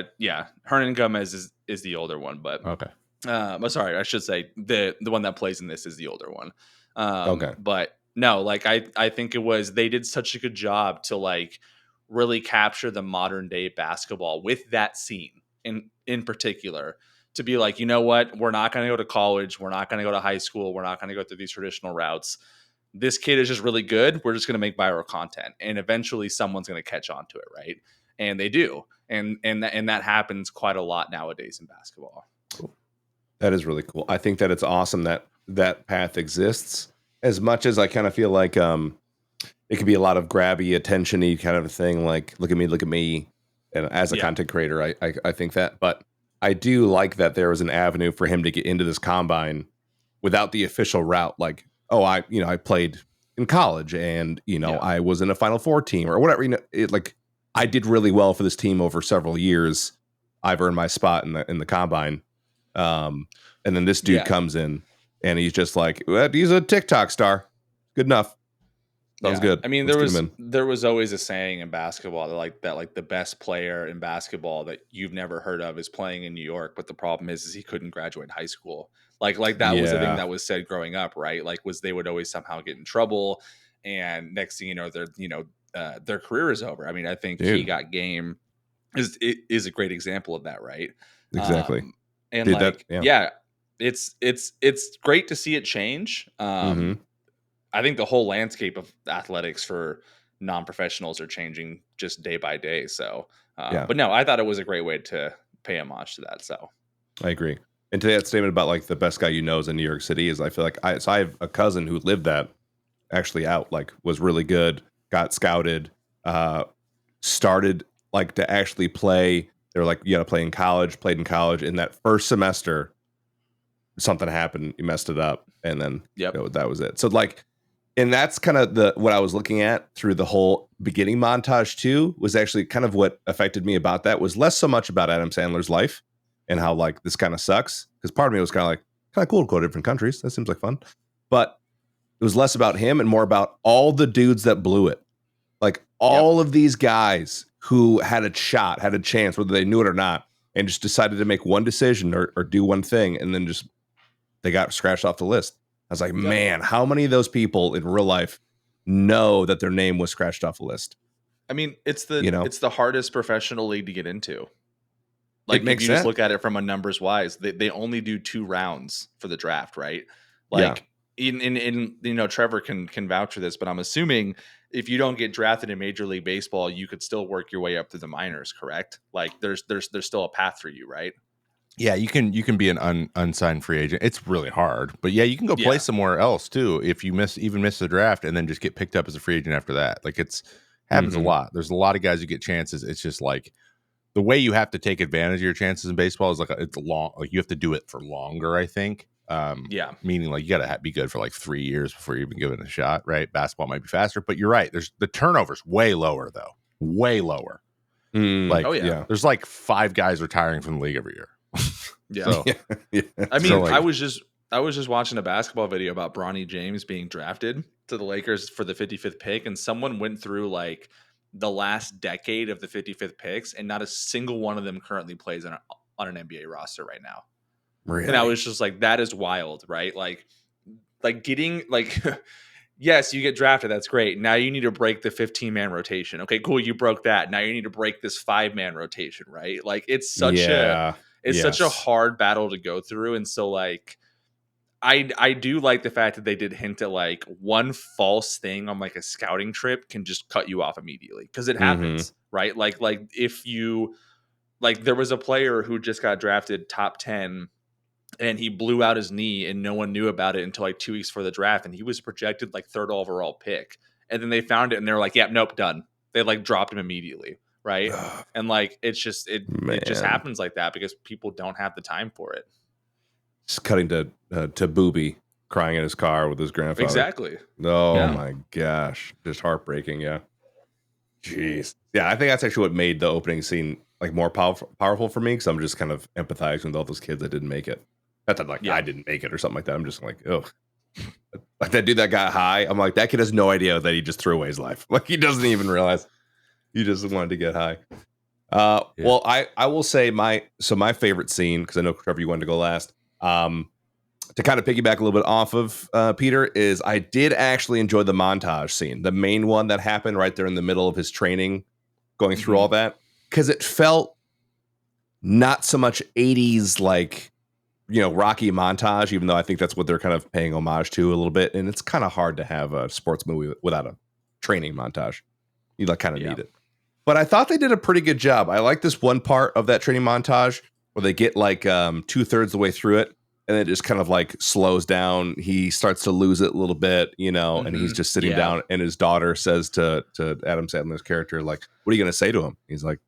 Okay. Yeah, Hernan Gomez is the older one, but Okay. sorry, I should say the one that plays in this is the older one. Okay. But no, like I think it was they did such a good job to like really capture the modern day basketball with that scene in particular. To be like, you know what, we're not going to go to college, we're not going to go to high school, we're not going to go through these traditional routes. This kid is just really good. We're just going to make viral content, and eventually someone's going to catch on to it, right? And they do, and that happens quite a lot nowadays in basketball. That is really cool. I think that it's awesome that that path exists. As much as I kind of feel like it could be a lot of grabby, attention-y kind of a thing, like look at me. And as a Yeah. content creator, I think that. But I do like that there was an avenue for him to get into this combine without the official route. Like, oh, I played in college and Yeah. I was in a Final Four team or whatever. Like I did really well for this team over several years. I've earned my spot in the combine. And then this dude Yeah. comes in and he's just like, well, he's a TikTok star. Good enough. Sounds good. I mean, Let's get him in. there was always a saying in basketball that like the best player in basketball that you've never heard of is playing in New York, but the problem is he couldn't graduate high school. Like that was a thing Yeah. that was said growing up, right? Like they would always somehow get in trouble, and next thing you know, their career is over. I mean, I think He Dude. Got Game is a great example of that, right? Exactly. And Dude, like, yeah. yeah, it's great to see it change. Mhm. I think the whole landscape of athletics for non-professionals are changing just day by day. So, Yeah. but no, I thought it was a great way to pay homage to that. So, I agree. And to that statement about like the best guy you know is in New York City is I feel like I have a cousin who lived that actually out, like was really good, got scouted, started like to actually play. They're like, you got to play in college, played in college. In that first semester, something happened, you messed it up. And then yep. that was it. So like, and that's kind of what I was looking at through the whole beginning montage too, was actually kind of what affected me about that was less so much about Adam Sandler's life and how like this kind of sucks. Because part of me was kind of cool to go to different countries. That seems like fun. But it was less about him and more about all the dudes that blew it. Like all of these guys who had a shot, had a chance, whether they knew it or not, and just decided to make one decision or do one thing. And then just, they got scratched off the list. I was like, man, how many of those people in real life know that their name was scratched off a list? I mean, it's the hardest professional league to get into. Like if you just look at it from a numbers wise, they only do 2 rounds for the draft, right? Like in Trevor can vouch for this, but I'm assuming if you don't get drafted in Major League Baseball, you could still work your way up through the minors, correct? Like there's still a path for you, right? Yeah, you can be an unsigned free agent. It's really hard, but yeah, you can go play somewhere else too if you miss the draft and then just get picked up as a free agent after that. Like happens a lot. There's a lot of guys who get chances. It's just like the way you have to take advantage of your chances in baseball is like it's long. Like you have to do it for longer. I think. Meaning like you got to be good for like 3 years before you even give it a shot. Right? Basketball might be faster, but you're right. There's the turnover's way lower though. Way lower. There's like 5 guys retiring from the league every year. Yeah. So, I mean, I was just watching a basketball video about Bronny James being drafted to the Lakers for the 55th pick, and someone went through like the last decade of the 55th picks, and not a single one of them currently plays on an NBA roster right now. Really? And I was just like, that is wild, right? Like getting like yes, you get drafted. That's great. Now you need to break the 15-man rotation. Okay, cool. You broke that. Now you need to break this 5-man rotation, right? Like it's such It's such a hard battle to go through. And so like, I do like the fact that they did hint at like one false thing on like a scouting trip can just cut you off immediately because it happens, right? Like if you like there was a player who just got drafted top 10 and he blew out his knee and no one knew about it until like 2 weeks for the draft and he was projected like third overall pick. And then they found it and they're like, yeah, nope, done. They like dropped him immediately, right? And like it just happens like that because people don't have the time for it. Just cutting to Booby crying in his car with his grandfather. Exactly. Oh my gosh, just heartbreaking. Yeah. Jeez. Yeah, I think that's actually what made the opening scene like more powerful for me because I'm just kind of empathizing with all those kids that didn't make it. Not that like I didn't make it or something like that. I'm just like, oh, like that dude that got high. I'm like, that kid has no idea that he just threw away his life. Like he doesn't even realize he just wanted to get high. Well, I will say my favorite scene because I know Trevor, you wanted to go last. To kind of piggyback a little bit off of Peter is I did actually enjoy the montage scene, the main one that happened right there in the middle of his training, going through all that, because it felt not so much 80s like, you know, Rocky montage, even though I think that's what they're kind of paying homage to a little bit. And it's kind of hard to have a sports movie without a training montage. You like kind of need it. But I thought they did a pretty good job. I like this one part of that training montage where they get like 2/3 the way through it. And it just kind of like slows down. He starts to lose it a little bit, you know, and he's just sitting down. And his daughter says to Adam Sandler's character, like, what are you going to say to him? He's like,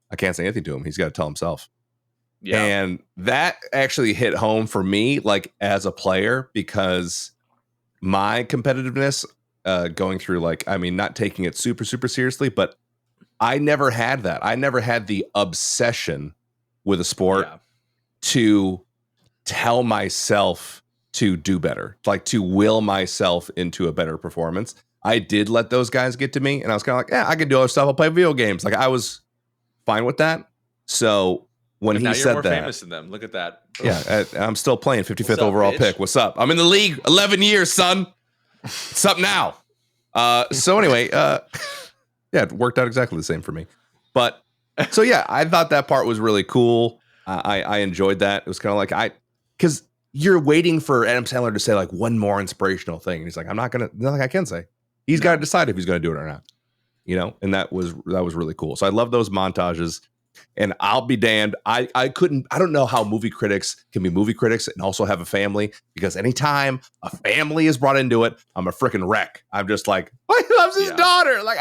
I can't say anything to him. He's got to tell himself. Yeah. And that actually hit home for me, like as a player, because my competitiveness going through like, I mean, not taking it super, super seriously, but I never had that. I never had the obsession with a sport to tell myself to do better, like to will myself into a better performance. I did let those guys get to me and I was kind of like, yeah, I can do other stuff. I'll play video games. Like I was fine with that. So when he said that, famous than them. Look at that. Yeah. I'm still playing 55th overall pick. What's up? I'm in the league 11 years, son. What's up now? So anyway, yeah, it worked out exactly the same for me. But so yeah, I thought that part was really cool. I enjoyed that. It was kind of like because you're waiting for Adam Sandler to say like one more inspirational thing. And he's like, nothing I can say. He's got to decide if he's going to do it or not, you know? And that was really cool. So I love those montages and I'll be damned. I don't know how movie critics can be movie critics and also have a family, because anytime a family is brought into it, I'm a freaking wreck. I'm just like, oh, he loves his daughter. Like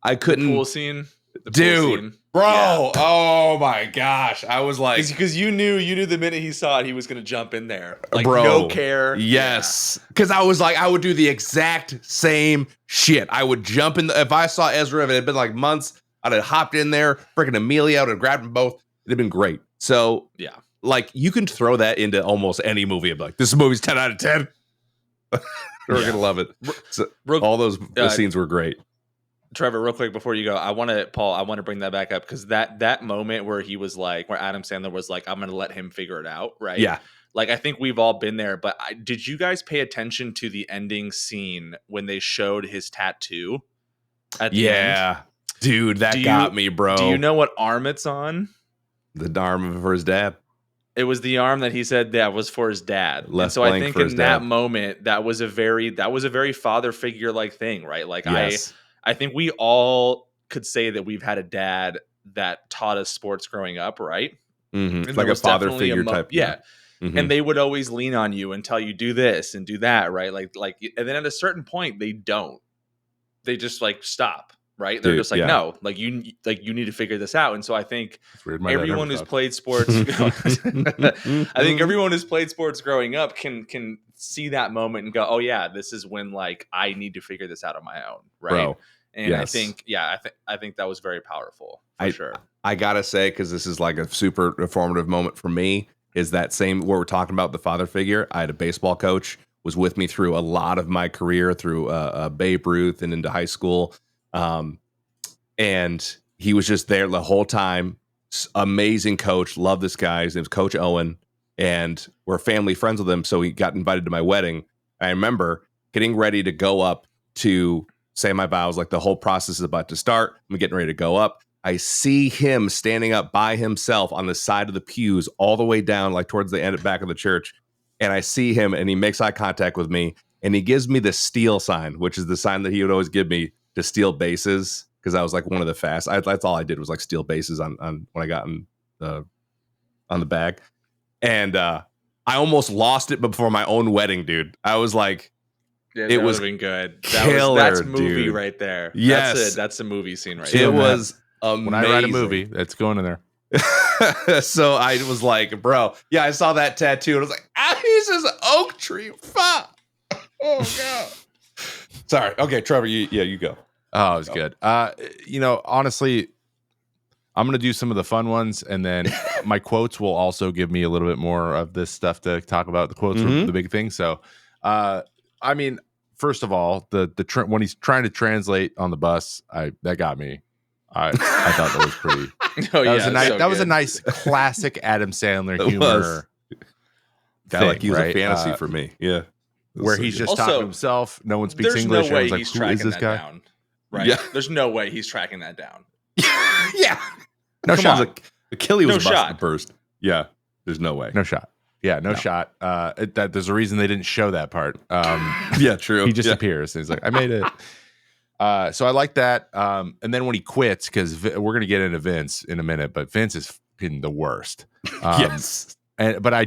I couldn't. The pool scene. Dude, bro, oh my gosh. I was like, because you knew the minute he saw it, he was going to jump in there. Like, bro, no care. Yes. Because I was like, I would do the exact same shit. I would jump in. If I saw Ezra, if it had been like months, I'd have hopped in there, freaking Amelia, I would have grabbed them both. It'd have been great. So, yeah, like you can throw that into almost any movie. I'm like, this movie's 10 out of 10. We're going to love it. So, all those scenes were great. Trevor, real quick before you go, I want to bring that back up because that moment where he was like, where Adam Sandler was like, I'm going to let him figure it out, right? Yeah. Like, I think we've all been there, but did you guys pay attention to the ending scene when they showed his tattoo at the end? Dude, that got me, bro. Do you know what arm it's on? The arm for his dad. It was the arm that he said that was for his dad. Left and so I think in that dad. moment, that was a very father figure like thing, right? Like I think we all could say that we've had a dad that taught us sports growing up, right? Mm-hmm. Like a father figure type. Yeah. Mm-hmm. And they would always lean on you and tell you do this and do that, right? Like, and then at a certain point, they don't. They just like stop, right? They're just like, no, like you need to figure this out. And so I think everyone who's played sports, I think everyone who's played sports growing up can see that moment and go, oh yeah, this is when like I need to figure this out on my own, right? Bro. And I think, I think that was very powerful for sure. I gotta say, because this is like a super informative moment for me, is that same where we're talking about the father figure. I had a baseball coach, was with me through a lot of my career, through Babe Ruth and into high school. And he was just there the whole time. Amazing coach. Love this guy. His name's Coach Owen. And we're family friends with him. So he got invited to my wedding. I remember getting ready to go up to say my vows. Like the whole process is about to start. I'm getting ready to go up. I see him standing up by himself on the side of the pews, all the way down, like towards the end back of the church. And I see him, and he makes eye contact with me, and he gives me the steal sign, which is the sign that he would always give me to steal bases, because I was like one of the fast. That's all I did was like steal bases on when I got on the bag, and I almost lost it before my own wedding, dude. I was like, it was been good. That's movie dude. Right there. Yes, that's a movie scene right there. It was amazing. When I write a movie, that's going in there. So I was like, bro, yeah, I saw that tattoo and I was like, he's this oak tree. Fuck. Oh god. Sorry. Okay, Trevor, you go. Oh, it was good. Honestly, I'm gonna do some of the fun ones, and then my quotes will also give me a little bit more of this stuff to talk about. The quotes are the big thing. So, I mean, first of all, the when he's trying to translate on the bus, that got me. I thought that was pretty. That was a nice classic Adam Sandler humor. That like he was a fantasy for me. Yeah, where he's just talking to himself. No one speaks English. There's no way I was like, he's who tracking is this that guy? down. Right? Yeah. There's no way he's tracking that down. Yeah. No shot. Achilles was no busted shot. first. Yeah. There's no way. No shot. Yeah, no shot. That there's a reason they didn't show that part. Yeah, true. He just appears. And he's like, I made it. So I like that. And then when he quits, because we're gonna get into Vince in a minute, but Vince is the worst. Yes. But I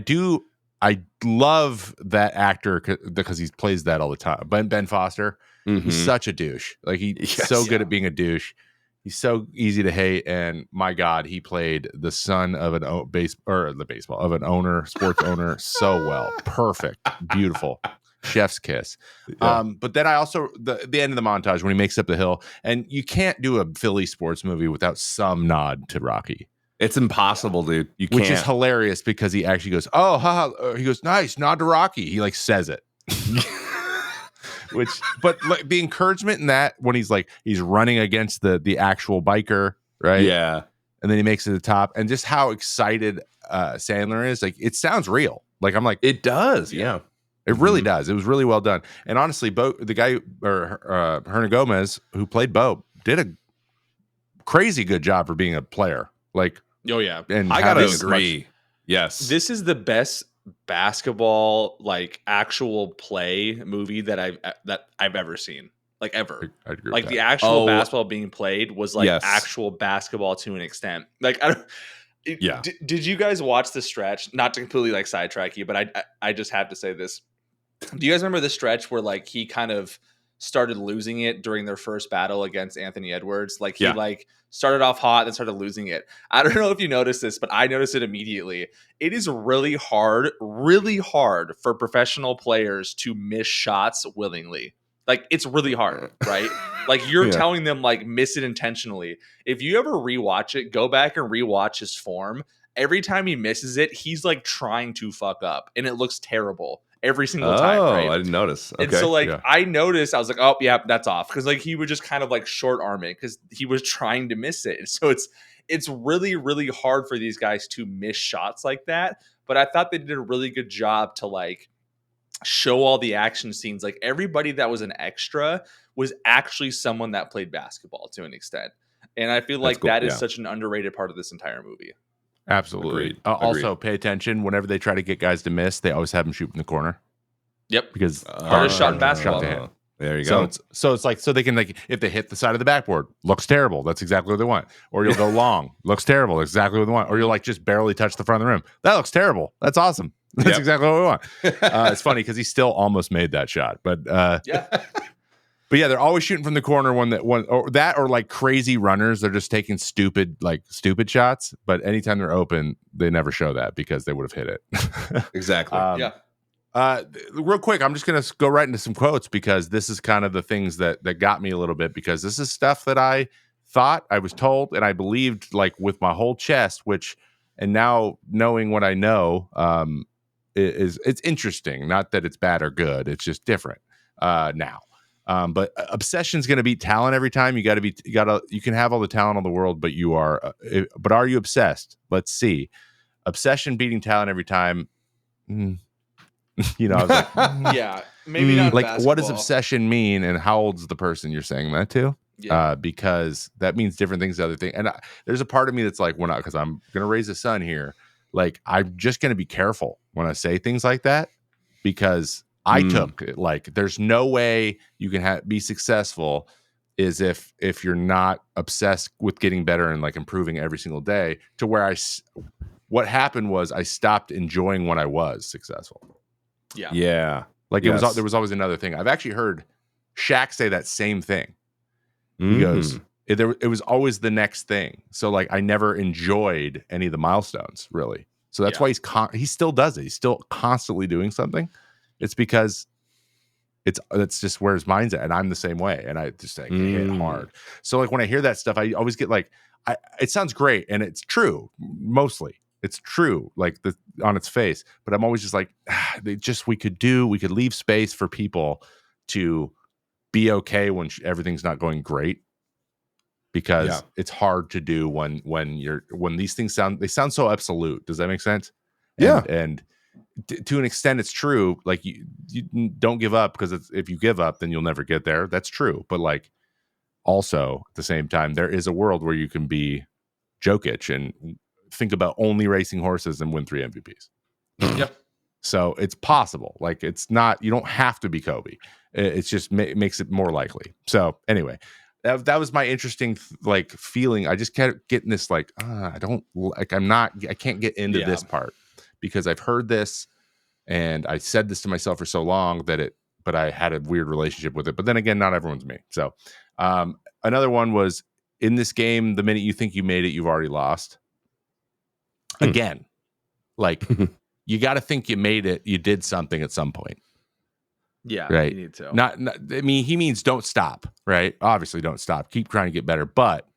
love that actor because he plays that all the time. Ben Foster, he's such a douche. Like he's so good at being a douche. He's so easy to hate, and my God, he played the son of an sports owner, so well, perfect, beautiful, chef's kiss. Yeah. But then I also the end of the montage when he makes up the hill, and you can't do a Philly sports movie without some nod to Rocky. It's impossible, dude. You can't. Which is hilarious because he actually goes, "Oh, haha." He goes, "Nice, nod to Rocky." He like says it. But like the encouragement in that when he's running against the actual biker, right? Yeah. And then he makes it to the top, and just how excited Sandler is, like it sounds real. Like I'm like, it does, yeah. It really does. It was really well done. And honestly, the guy Hernan Gomez, who played Bo, did a crazy good job for being a player. Like, oh yeah, and I gotta agree. Yes, this is the best basketball actual play movie that I've ever seen, like ever. I agree like with the that. actual basketball being played was actual basketball to an extent. Like I don't. Did you guys watch the stretch? Not to completely sidetrack you, but I just have to say this. Do you guys remember the stretch where he kind of started losing it during their first battle against Anthony Edwards? He started off hot, then started losing it. I don't know if you noticed this, but I noticed it immediately. It is really hard for professional players to miss shots willingly. It's really hard, right? You're telling them miss it intentionally. If you ever rewatch it, go back and rewatch his form. Every time he misses it, he's trying to fuck up, and it looks terrible every single time. Right? I didn't notice. Okay. And so I noticed, I was like, oh yeah, that's off, because he would just kind of short arm it because he was trying to miss it. And so it's really, really hard for these guys to miss shots like that. But I thought they did a really good job to show all the action scenes. Everybody that was an extra was actually someone that played basketball to an extent. And I feel like that is such an underrated part of this entire movie. Absolutely. Agreed. Also, pay attention. Whenever they try to get guys to miss, they always have them shoot from the corner. Yep. Because hardest shot in basketball. There you go. So they can if they hit the side of the backboard, looks terrible. That's exactly what they want. Or you'll go long, looks terrible. That's exactly what they want. Or you'll just barely touch the front of the rim. That looks territle. That's awesome. That's exactly what we want. It's funny because he still almost made that shot, but But yeah, they're always shooting from the corner or crazy runners. They're just taking stupid shots. But anytime they're open, they never show that because they would have hit it. Exactly. Real quick, I'm just going to go right into some quotes because this is kind of the things that got me a little bit, because this is stuff that I thought, I was told, and I believed with my whole chest, and now knowing what I know, it's interesting. Not that it's bad or good. It's just different now. But obsession's going to beat talent every time. You can have all the talent in the world, but but are you obsessed? Let's see. Obsession beating talent every time. I was like, yeah, maybe not. What does obsession mean, and how old's the person you're saying that to? because that means different things to other things. And there's a part of me that's like, because I'm going to raise a son here, like, I'm just going to be careful when I say things like that, because I took it, like, there's no way you can be successful is if you're not obsessed with getting better and like improving every single day, to where what happened was I stopped enjoying when I was successful. Yeah. Like there was always another thing. I've actually heard Shaq say that same thing. He goes, it was always the next thing. So like I never enjoyed any of the milestones really. So that's why he still does it. He's still constantly doing something. It's because that's just where his mind's at, and I'm the same way. And I just like hit hard. So like when I hear that stuff, I always get like, it sounds great, and it's true. Mostly, it's true, like on its face. But I'm always just like, we could leave space for people to be okay when everything's not going great, because it's hard to do when these things sound so absolute. Does that make sense? And to an extent it's true. Like you don't give up, because if you give up then you'll never get there. That's true. But like also at the same time, there is a world where you can be Jokic and think about only racing horses and win 3 MVPs. Yep. So it's possible. Like it's not, you don't have to be Kobe. It's just makes it more likely. So anyway, that was my interesting like feeling. I just kept getting this like, I can't get into this part, because I've heard this and I said this to myself for so long but I had a weird relationship with it. But then again, not everyone's me. So another one was, in this game, the minute you think you made it, you've already lost. Again, like you got to think you made it. You did something at some point. Yeah, right. You need to. Not, I mean, he means don't stop. Right. Obviously, don't stop. Keep trying to get better. But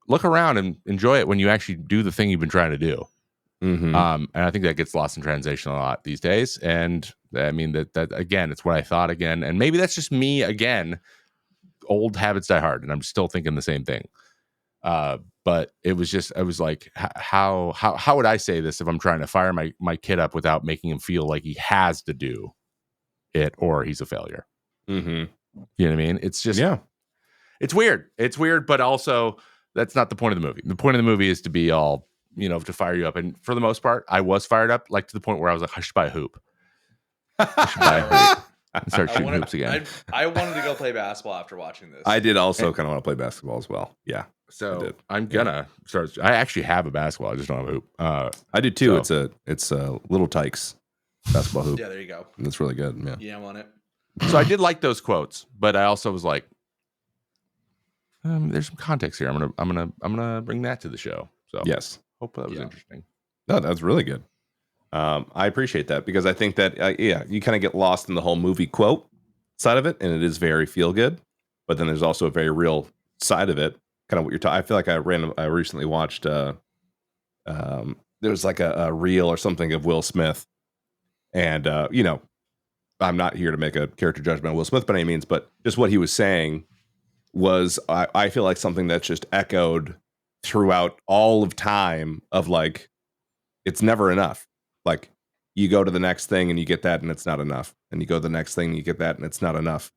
look around and enjoy it when you actually do the thing you've been trying to do. And I think that gets lost in translation a lot these days. And I mean that again, it's what I thought again. And maybe that's just me again. Old habits die hard, and I'm still thinking the same thing. But it was just, I was like, how would I say this if I'm trying to fire my kid up without making him feel like he has to do it or he's a failure? You know what I mean? It's just, it's weird. It's weird, but also that's not the point of the movie. The point of the movie is to be all, to fire you up. And for the most part, I was fired up, like to the point where I was like, I should buy a hoop. I should buy a hoop and start shooting hoops again. I wanted to go play basketball after watching this. I did also kind of want to play basketball as well. Yeah. So I'm gonna start. I actually have a basketball. I just don't have a hoop. I do too. So. It's a Little Tykes basketball hoop. Yeah, there you go. That's really good. Yeah. Yeah, I want it. So I did like those quotes, but I also was like, there's some context here. I'm gonna bring that to the show. So yes, hope that was interesting. No, that's really good. I appreciate that, because I think that you kind of get lost in the whole movie quote side of it, and it is very feel good. But then there's also a very real side of it. Kind of what you're talking. I feel like I recently watched. There was like a reel or something of Will Smith, and I'm not here to make a character judgment on Will Smith by any means, but just what he was saying was, I feel like something that's just echoed throughout all of time. Of like, it's never enough. Like, you go to the next thing and you get that, and it's not enough, and you go to the next thing and you get that, and it's not enough.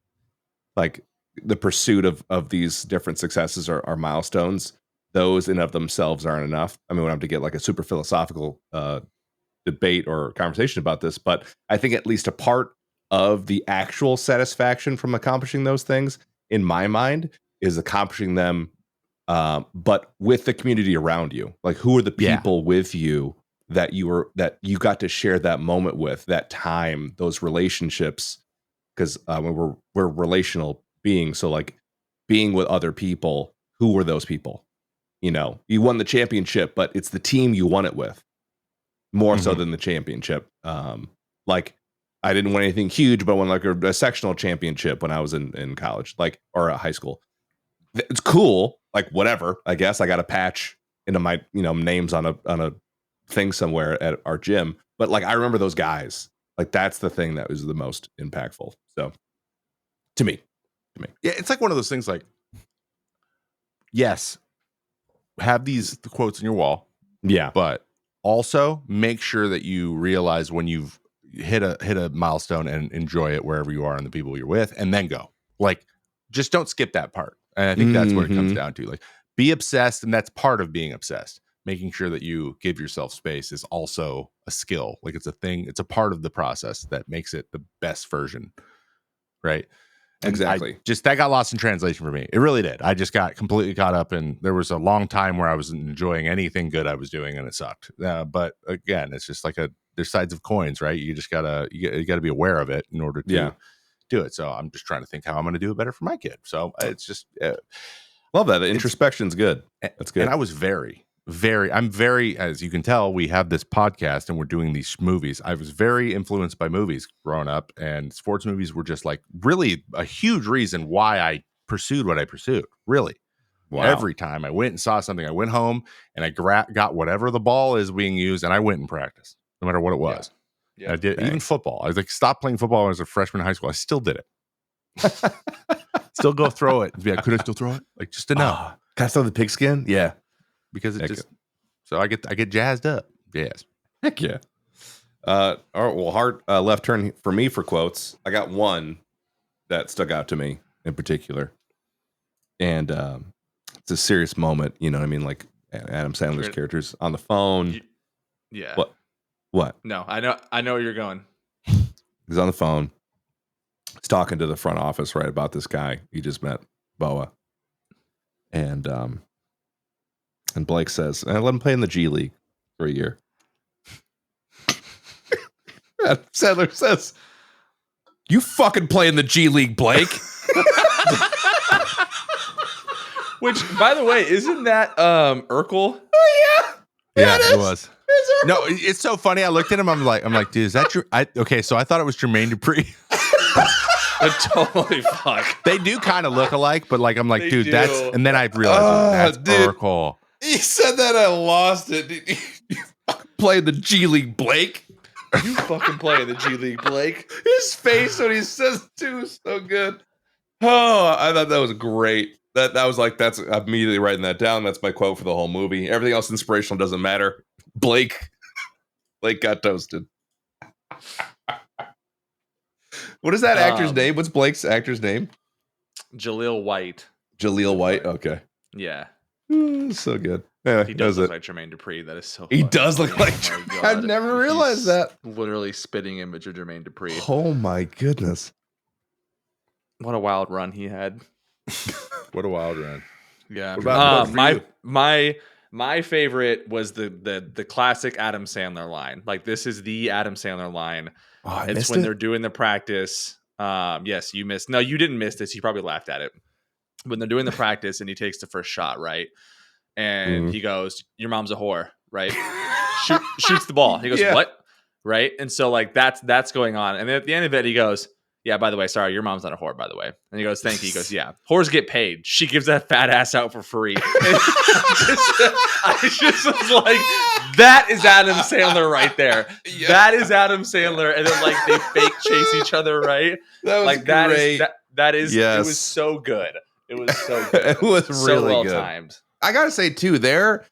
Like, the pursuit of these different successes are milestones. Those in of themselves aren't enough. I mean, we don't have to get like a super philosophical debate or conversation about this, but I think at least a part of the actual satisfaction from accomplishing those things, in my mind, is accomplishing them, but with the community around you. Like, who are the people with you that you got to share that moment with, that time, those relationships? Because we're relational beings, so like being with other people. Who were those people? You won the championship, but it's the team you won it with more so than the championship. Like, I didn't win anything huge, but I won like a sectional championship when I was in college, like, or high school. It's cool. Like, whatever. I guess I got a patch into my names on a thing somewhere at our gym. But like, I remember those guys. Like, that's the thing that was the most impactful. So to me. Yeah, it's like one of those things like, yes, have the quotes on your wall. Yeah. But also make sure that you realize when you've hit a milestone and enjoy it wherever you are and the people you're with, and then go. Like, just don't skip that part. And I think that's what it comes down to. Like, be obsessed, and that's part of being obsessed. Making sure that you give yourself space is also a skill. Like, it's a thing. It's a part of the process that makes it the best version, right? And Exactly. that got lost in translation for me. It really did. I just got completely caught up, and there was a long time where I wasn't enjoying anything good I was doing, and it sucked. But again, it's just like there's sides of coins, right? You just gotta be aware of it in order to do it. So I'm just trying to think how I'm going to do it better for my kid. So it's just love that. The introspection's good. That's good. And I was I'm very, as you can tell, we have this podcast and we're doing these movies. I was very influenced by movies growing up, and sports movies were just like really a huge reason why I pursued what I pursued. Really. Wow. Every time I went and saw something, I went home and I got whatever the ball is being used, and I went and practiced, no matter what it was. Yeah. I did even football. I was like, stopped playing football when I was a freshman in high school. I still did it. Still go throw it. Yeah, could I still throw it? Like, just to know. Can I throw the pigskin? Yeah. Because it so I get jazzed up. Yes. Heck yeah. All right, well, hard left turn for me for quotes. I got one that stuck out to me in particular. And it's a serious moment, you know what I mean? Like Adam Sandler's characters on the phone. Yeah. What? No, I know where you're going. He's on the phone. He's talking to the front office, right, about this guy he just met, Boa. And Blake says, let him play in the G League for a year. Sandler says, you fucking play in the G League, Blake. Which, by the way, isn't that Urkel? Oh, yeah, it was. No, it's so funny. I looked at him. I'm like, dude, is that your? Okay, so I thought it was Jermaine Dupri. Totally fuck. They do kind of look alike, but like, I'm like, dude, that's. And then I realized that's Urkel. He said that, I lost it. You fucking play in the G League, Blake. You fucking play in the G League, Blake. His face when he says it too is so good. Oh, I thought that was great. That was like, that's I'm immediately writing that down. That's my quote for the whole movie. Everything else inspirational doesn't matter. Blake got toasted. What is that actor's name? What's Blake's actor's name? Jaleel White. Jaleel White. Okay. Yeah. So good. Anyway, he does look like Jermaine Dupri. That is so He funny. does look like Jermaine. I've never realized that. Literally spitting image of Jermaine Dupri. Oh my goodness. What a wild run he had. What a wild run. Yeah. What about my favorite was the classic Adam Sandler line. Like, this is the Adam Sandler line. Oh, it's when they're doing the practice. Yes, you missed. No, you didn't miss this. You probably laughed at it. When they're doing the practice and he takes the first shot, right? And he goes, your mom's a whore, right? Shoots the ball. He goes, what? Right? And so like that's going on. And then at the end of it, he goes, yeah, by the way, sorry, your mom's not a whore, by the way. And he goes, thank you. He goes, yeah, whores get paid. She gives that fat ass out for free. I just was like, that is Adam Sandler right there. Yeah. That is Adam Sandler. And then like they fake chase each other, right? That was like great. That is yes. It was so good. It was so good. It was so really well good. timed. I gotta say too, their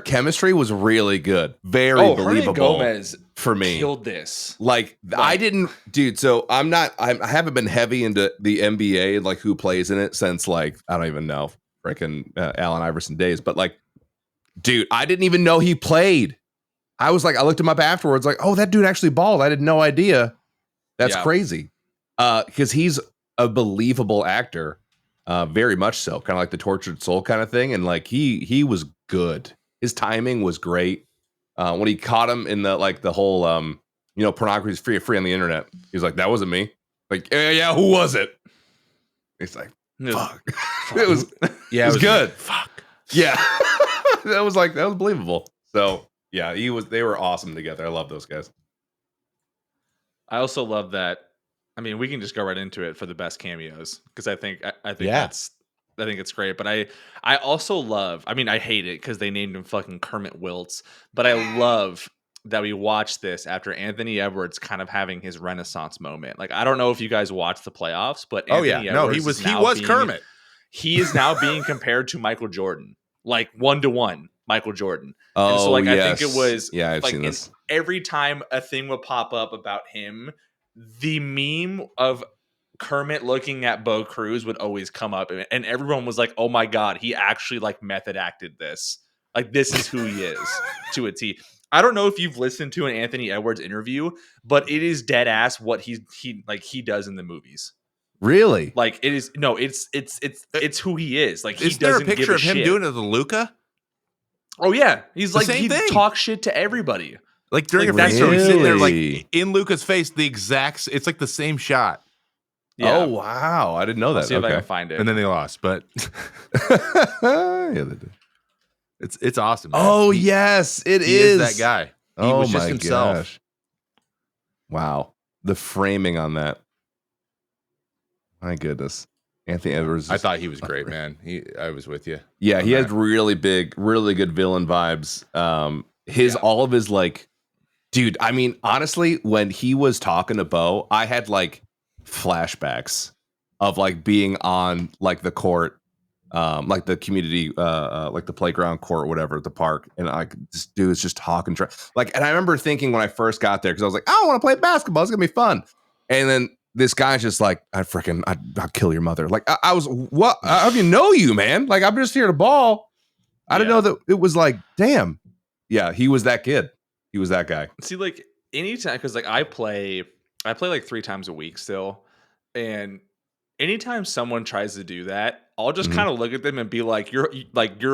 chemistry was really good. Very believable. Gomez for me. Killed this. Like I didn't, dude. So I haven't been heavy into the NBA, like who plays in it since like I don't even know, freaking Allen Iverson days. But like, dude, I didn't even know he played. I was like, I looked him up afterwards, like, oh, that dude actually balled. I had no idea. That's crazy. Because he's a believable actor. Very much so, kind of like the tortured soul kind of thing, and like he was good. His timing was great. When he caught him in the whole pornography is free on the internet, he's like, that wasn't me. Like, yeah, who was it? He's like, fuck. It was good. Fuck. Yeah, that was believable. So yeah, they were awesome together. I love those guys. I also love that. I mean, we can just go right into it for the best cameos because I think it's great. But I also love. I mean, I hate it because they named him fucking Kermit Wiltz. But I love that we watched this after Anthony Edwards kind of having his renaissance moment. Like, I don't know if you guys watched the playoffs, but Anthony Edwards he was Kermit. He is now being compared to Michael Jordan, like 1-to-1 Michael Jordan. Oh, and so like yes. I think it was I've like seen this. every time a thing would pop up about him. The meme of Kermit looking at Bo Cruz would always come up, and everyone was like, "Oh my god, he actually like method acted this. Like this is who he is to a T." I don't know if you've listened to an Anthony Edwards interview, but it is dead ass what he does in the movies. Really? Like it is it's who he is. Like Is he there a doesn't picture give a of him shit. doing it to Luca? Oh yeah, he's The like same he thing. talks shit to everybody. Like during Like, a free throw, he's sitting there really? like in Luca's face, the exact. It's like the same shot, Yeah. Oh wow, I didn't know that. I'll see if I Okay. can find it. and then they lost. But Yeah, they did. it's awesome. Man. Oh He- yes, it he is is that guy. He Oh was just my himself. gosh. Wow, the framing on that. My goodness, Anthony Edwards. I thought he was great, man. I was with you. Yeah, on he has that. really big, really good villain vibes. All of his like, dude. I mean, honestly, when he was talking to Bo, I had like flashbacks of like being on like the court, like the community, like the playground court, whatever, at the park, and like this dude is just talking, like. And I remember thinking when I first got there, because I was like, I want to play basketball. It's gonna be fun. And then this guy's just like, I'll kill your mother. Like I was, what? I don't even know you, man. Like I'm just here to ball. I didn't know that it was like, damn. Yeah, he was that kid. He was that guy. See, like anytime, because like I play like 3 times a week still, and anytime someone tries to do that, I'll just kind of look at them and be like, you're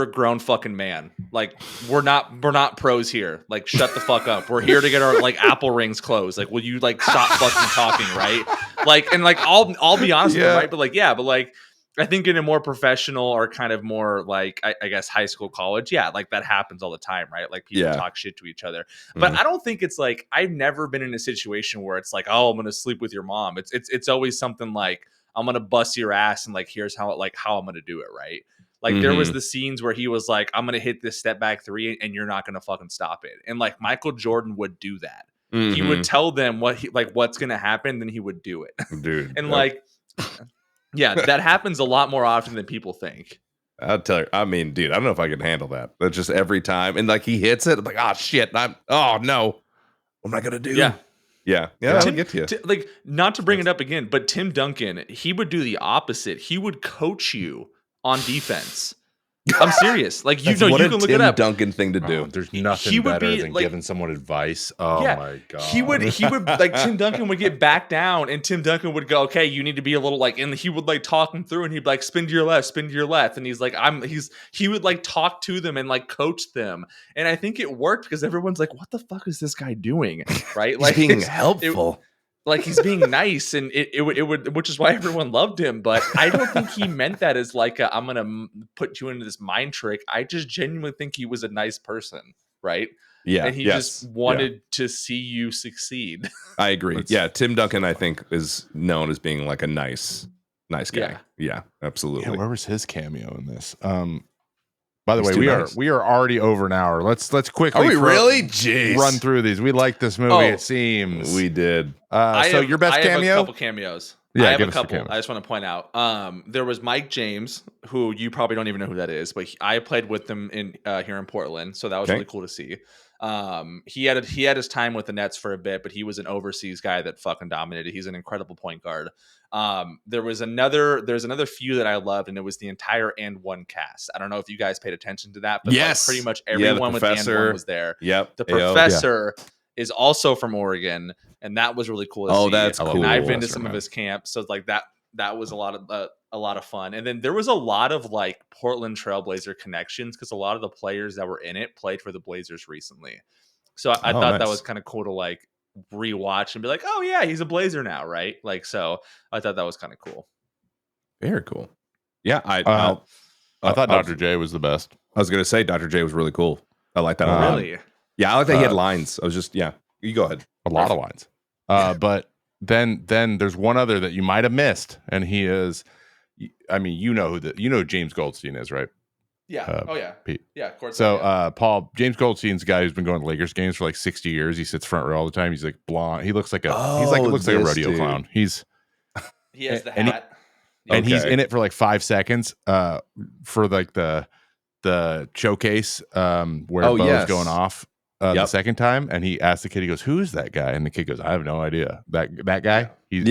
a grown fucking man. Like we're not pros here. Like shut the fuck up. We're here to get our like Apple rings closed. Like will you like stop fucking talking, right? Like and like I'll be honest with them, right? But like I think in a more professional or kind of more like I guess high school, college, like that happens all the time, right? Like people talk shit to each other. But I don't think it's like I've never been in a situation where it's like, oh, I'm gonna sleep with your mom. It's always something like I'm gonna bust your ass and like here's how I'm gonna do it, right? Like there was the scenes where he was like, I'm gonna hit this step back 3 and you're not gonna fucking stop it. And like Michael Jordan would do that. He would tell them what's gonna happen, then he would do it. Dude. And like yeah, that happens a lot more often than people think. I'll tell you. I mean, dude, I don't know if I can handle that. That's just every time. And like he hits it, I'm like, oh shit. Oh no. What am I gonna do? Yeah. Yeah. I'll get to you. Like, not to bring it up again, but Tim Duncan, he would do the opposite. He would coach you on defense. I'm serious. Like, you can look it up. Duncan thing to do. There's nothing better than giving someone advice. Oh my god. He would like Tim Duncan would get back down, and Tim Duncan would go, okay, you need to be a little like, and he would like talk him through, and he'd be like, spin to your left, and he's like, he would like talk to them and like coach them, and I think it worked because everyone's like, what the fuck is this guy doing, right? Like being helpful. Like he's being nice, and it would, which is why everyone loved him. But I don't think he meant that as like I'm gonna put you into this mind trick. I just genuinely think he was a nice person, right? Yeah, and he just wanted to see you succeed. I agree. Tim Duncan, I think, is known as being like a nice guy. Yeah, absolutely. Yeah, where was his cameo in this? By the He's way, too we are already over an hour. Let's quickly Are we really? Jeez. run through these. We like this movie. It seems We did. So your best I have cameo? a couple cameos. Yeah, I have give a us your couple. cameos. I just want to point out. There was Mike James, who you probably don't even know who that is, but I played with him in here in Portland, so that was really cool to see. He had his time with the Nets for a bit, but he was an overseas guy that fucking dominated. He's an incredible point guard. There's another few that I loved, and it was the entire And One cast. I don't know if you guys paid attention to that, but Yes. like pretty much everyone with And One was there. Yep. The professor is also from Oregon, and that was really cool to see. Oh, that's cool. And I've been to Professor, some man. of his camps, so like that was a lot of fun. And then there was a lot of like Portland Trailblazer connections because a lot of the players that were in it played for the Blazers recently. So I thought that nice. was kind of cool to like rewatch and be like, oh yeah, he's a Blazer now, right? Like, so I thought that was kind of cool. Very cool. Yeah, I thought Dr. J was the best. I was gonna say Dr. J was really cool. I like that a lot. Really? Yeah, I like that he had lines. I was just you go ahead. A lot of lines. But then there's one other that you might have missed, and he is. I mean, you know who James Goldstein is, right? Yeah. Pete. Yeah. Of course. So Paul, James Goldstein's a guy who's been going to Lakers games for like 60 years. He sits front row all the time. He's like blonde. He looks like looks like a rodeo dude. clown. he has the and hat. And he's Okay. in it for like 5 seconds for like the showcase where Bo's going off. the second time, and he asked the kid, he goes, "Who's that guy?" And the kid goes, "I have no idea." That guy, he's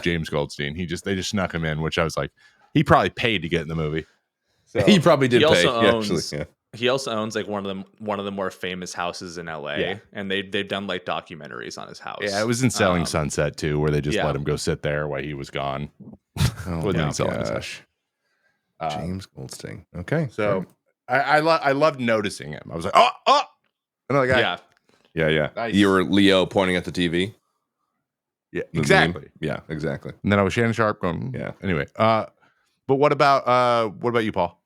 James Goldstein. They just snuck him in, which I was like, he probably paid to get in the movie. So He probably did He pay. also owns. Actually, He also owns like one of the more famous houses in LA, and they've done like documentaries on his house. yeah, it was in Selling Sunset too, where they just yeah. let him go sit there while he was gone. Oh my gosh. James Goldstein. Okay, So I loved noticing him. I was like, oh, another guy. yeah. Nice. You were Leo pointing at the TV. Yeah, The exactly. meme? Yeah, exactly. And then I was Shannon Sharp going, Yeah. Anyway, but what about you, Paul?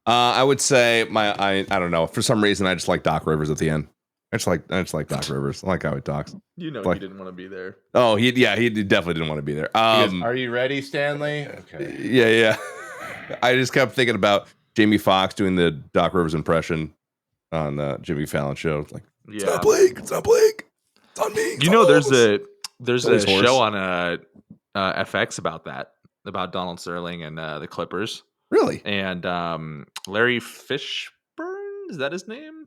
I would say I don't know. For some reason, I just like Doc Rivers at the end. I just like Doc Rivers. I like how he talks. You know, Like- he didn't want to be there. Oh, he definitely didn't want to be there. Are you ready, Stanley? Okay. Yeah. I just kept thinking about Jamie Foxx doing the Doc Rivers impression on the Jimmy Fallon show. It's like, it's not Blake. It's not Blake. It's on me. It's You on know, all of us. there's Always a horse. show on FX about Donald Sterling and the Clippers, Really? and Larry Fishburne, is that his name?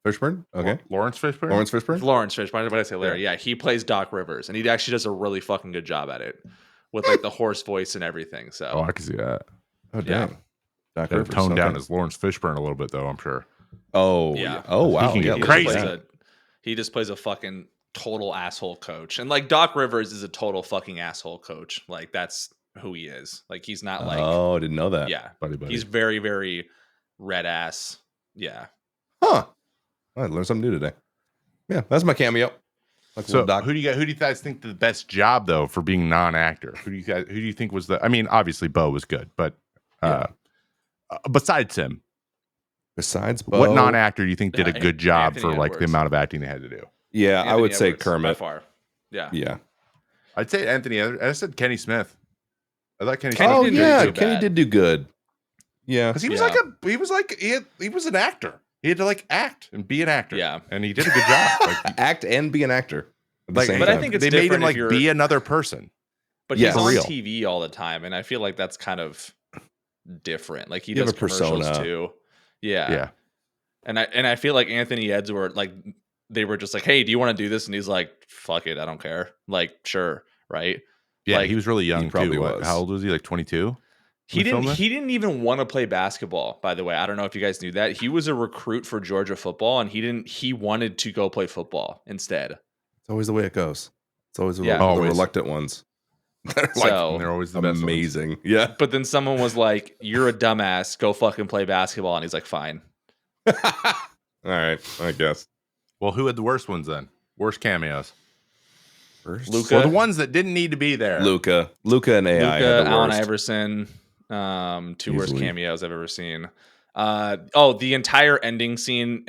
Fishburne? Okay. Lawrence Fishburne? Lawrence Fishburne? Lawrence Fishburne. What did I say, Larry? Yeah, he plays Doc Rivers, and he actually does a really fucking good job at it with like the hoarse voice and everything. So Oh, I can see that. Oh, Yeah. dang. Doc Could have Rivers. toned down Okay. his Lawrence Fishburne a little bit, though, I'm sure. Oh, Yeah. yeah. Oh, wow. He can Yeah, get look crazy. at that. He just plays a fucking total asshole coach, and like Doc Rivers is a total fucking asshole coach. Like that's who he is. Like he's not like Oh, I didn't know that. yeah. Buddy. He's very, very red ass. Yeah. Huh. I learned something new today. Yeah, that's my cameo. Like So Doc. who do you guys think the best job though for being non-actor? Who do you think was the? I mean, obviously Bo was good, but besides him, Besides Bo, what non-actor do you think did a Yeah, good job Anthony for like the Edwards. amount of acting they had to do? Yeah, I would Anthony say Edwards, Kermit. by far. Yeah. Yeah. I'd say Anthony. I said Kenny Smith. I thought Kenny Kenny Oh Smith didn't do yeah, too Kenny bad. did do good. Yeah. because he was Yeah. he was an actor. He had to like act and be an actor. Yeah. and he did a good job. Like, Act and be an actor. At the Like, same but I time. think it's they made him different if like you're- be another person. But Yeah, he's for on real. TV all the time, and I feel like that's kind of different. Like he You have does a commercials persona. too. Yeah. Yeah. And I feel like Anthony Edwards like they were just like, hey, do you want to do this? And he's like, fuck it, I don't care. Like, sure, right? Yeah, Like, he was really young probably too. was. How old was he? Like 22. He didn't even want to play basketball, by the way. I don't know if you guys knew that. He was a recruit for Georgia football, and he wanted to go play football instead. It's always the way it goes. It's always the, Yeah. the Always. reluctant ones. They're So- And they're always the best ones. amazing. Yeah. But then someone was like, you're a dumbass, go fucking play basketball. And he's like, fine. All right, I guess. Well, who had the worst ones then? Worst cameos. First, Luka. Well, the ones that didn't need to be there. Luca and AI. had Luka, the Allen worst. Iverson, two worst Easily. cameos I've ever seen. The entire ending scene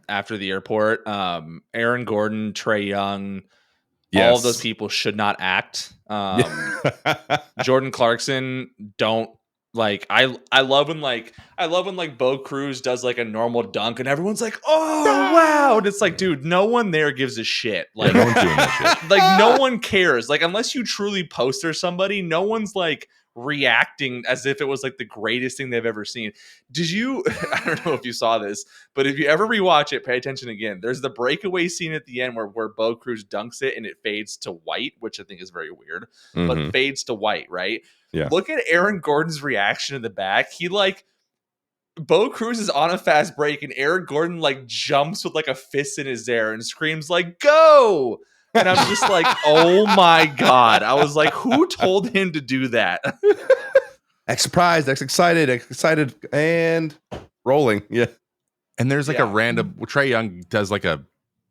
after the airport. Aaron Gordon, Trey Young, all of those people should not act. Jordan Clarkson, don't like. I love when Bo Cruz does like a normal dunk and everyone's like, oh wow, and it's like, dude, no one there gives a shit. Like no one's doing that shit. like no one cares. Like unless you truly poster somebody, no one's like reacting as if it was like the greatest thing they've ever seen. Did you I don't know if you saw this, but if you ever rewatch it, pay attention again. There's the breakaway scene at the end where Bo Cruz dunks it and it fades to white, which I think is very weird, Mhm. but fades to white, right? Yeah. Look at Aaron Gordon's reaction in the back. He like Bo Cruz is on a fast break and Aaron Gordon like jumps with like a fist in his air and screams like, go! And I'm just like, oh my God. I was like, who told him to do that? X surprised, X excited, and rolling. Yeah. And there's like Yeah. a random Trey Young does like a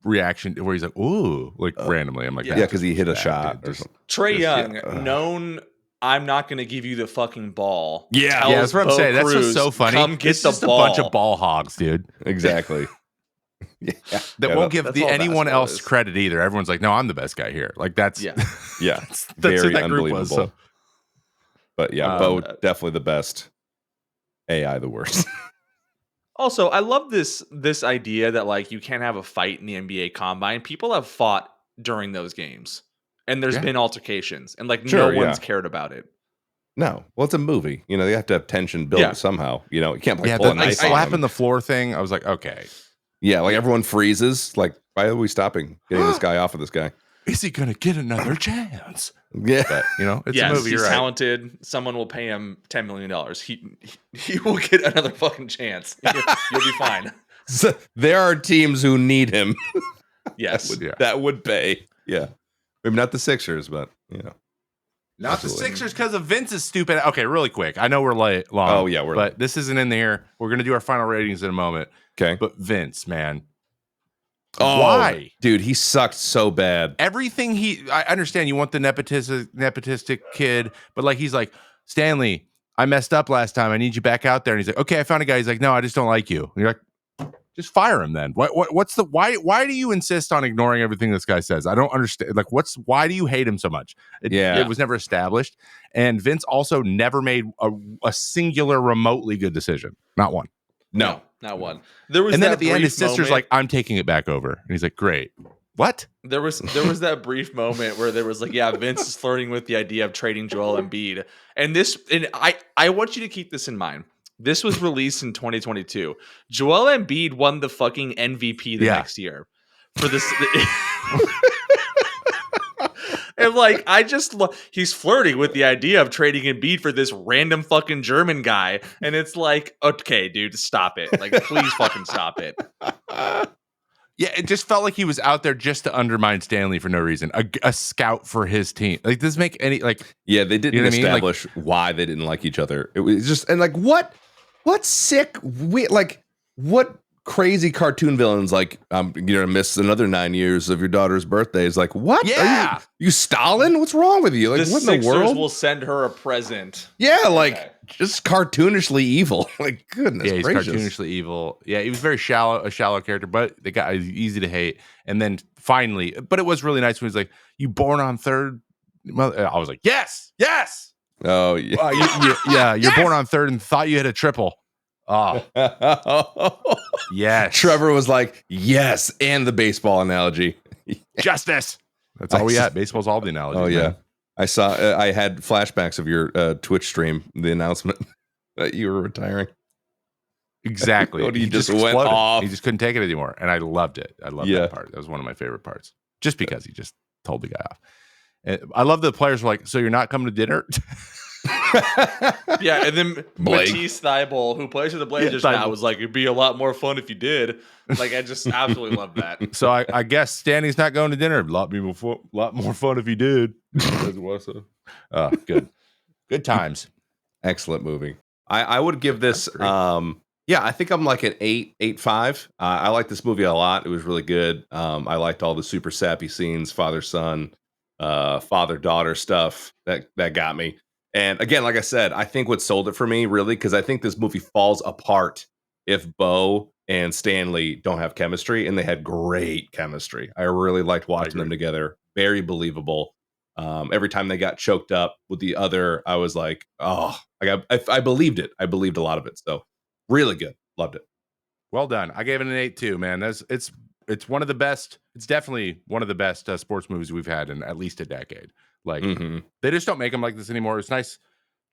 reaction where he's like, ooh, like randomly. I'm like, Yeah, Yeah, because he hit a bad, shot dude. or Just- something. Trey Just- Young, known, I'm not going to give you the fucking ball. Yeah. tells yeah, that's what I'm Bo saying. That's Cruz, just so funny. Come get It's the just ball. a bunch of ball hogs, dude. Exactly. Yeah. That Yeah, won't give that's all anyone basketball else is. credit either. Everyone's like, no, I'm the best guy here. Like that's Yeah. Yeah. that's Very who that group unbelievable. was. So. But yeah, Bo definitely the best. AI the worst. Also, I love this idea that like you can't have a fight in the NBA combine. People have fought during those games. And there's Yeah. been altercations. And like Sure, no one's yeah. cared about it. No. Well, it's a movie. They have to have tension built Yeah. somehow. You can't like Yeah, pull a the knife on slap them. in the floor thing. I was like, okay, Yeah, like everyone freezes. Like, why are we stopping getting this guy off of this guy? Is he gonna get another chance? Yeah. But it's yes, a movie. he's You're right. talented. Someone will pay him $10 million. He will get another fucking chance. You'll be fine. So there are teams who need him. Yes. That would pay. Yeah. Maybe not the Sixers, but Not Absolutely. the Sixers because of Vince's stupid. Okay, really quick. I know we're late. Long. Oh, yeah, but this isn't in there. We're gonna do our final ratings in a moment. Okay. But Vince, man, Oh, why? dude, he sucked so bad. Everything I understand you want the nepotistic kid, but like he's like, Stanley, I messed up last time. I need you back out there. And he's like, okay, I found a guy. He's like, no, I just don't like you. And you're like, just fire him then. What's the why do you insist on ignoring everything this guy says? I don't understand. Like, why do you hate him so much? It was never established. And Vince also never made a singular remotely good decision. Not one. No. Not one. There was, and then that at the end, his brief sister's moment- like, I'm taking it back over. And he's like, great. What? There was that brief moment where there was like, yeah, Vince is flirting with the idea of trading Joel Embiid. And I want you to keep this in mind. This was released in 2022. Joel Embiid won the fucking MVP the next year for this. And like, he's flirting with the idea of trading Embiid for this random fucking German guy. And it's like, okay, dude, stop it. Like, please fucking stop it. Yeah, it just felt like he was out there just to undermine Stanley for no reason. A scout for his team. Like, does this make any Yeah, they didn't establish why they didn't like each other. It was just what sick what crazy cartoon villains like you're gonna miss another 9 years of your daughter's birthday is like what? Yeah, are you Stalin? What's wrong with you? Like the what in Sixers the world? will send her a present. Yeah, like just cartoonishly evil. Like goodness he's gracious. cartoonishly evil. Yeah, he was a shallow character, but the guy is easy to hate. And then finally, but it was really nice when he was like, "You born on third?" I was like, "Yes." Oh yeah, You're born on third and thought you had a triple. Oh, yes. Trevor was like, yes, and the baseball analogy. Justice. That's all we got. Baseball's all the analogies. Oh yeah, man. I saw. I had flashbacks of your Twitch stream, the announcement that you were retiring. Exactly. He just went exploded. off. He just couldn't take it anymore, and I loved it. I loved that part. That was one of my favorite parts, just because he just told the guy off. And I love the players were like, "So you're not coming to dinner?" Yeah, and then Blake. Matisse Thybulle, who plays for the Blazers now, was like, "It'd be a lot more fun if you did." Like, I just absolutely love that. So I guess Stanley's not going to dinner. A lot more fun if he did. Good times. Excellent movie. I would give this. I think I'm like an 8.5. I like this movie a lot. It was really good. I liked all the super sappy scenes, father son, father daughter stuff that got me. And again, like I said, I think what sold it for me really, because I think this movie falls apart if Bo and Stanley don't have chemistry, and they had great chemistry. I really liked watching them together. Very believable. Every time they got choked up with the other, I was like, oh, I believed it. I believed a lot of it. So really good. Loved it. Well done. I gave it an 8 too, man. It's one of the best. It's definitely one of the best sports movies we've had in at least a decade. Like they just don't make them like this anymore. It's nice,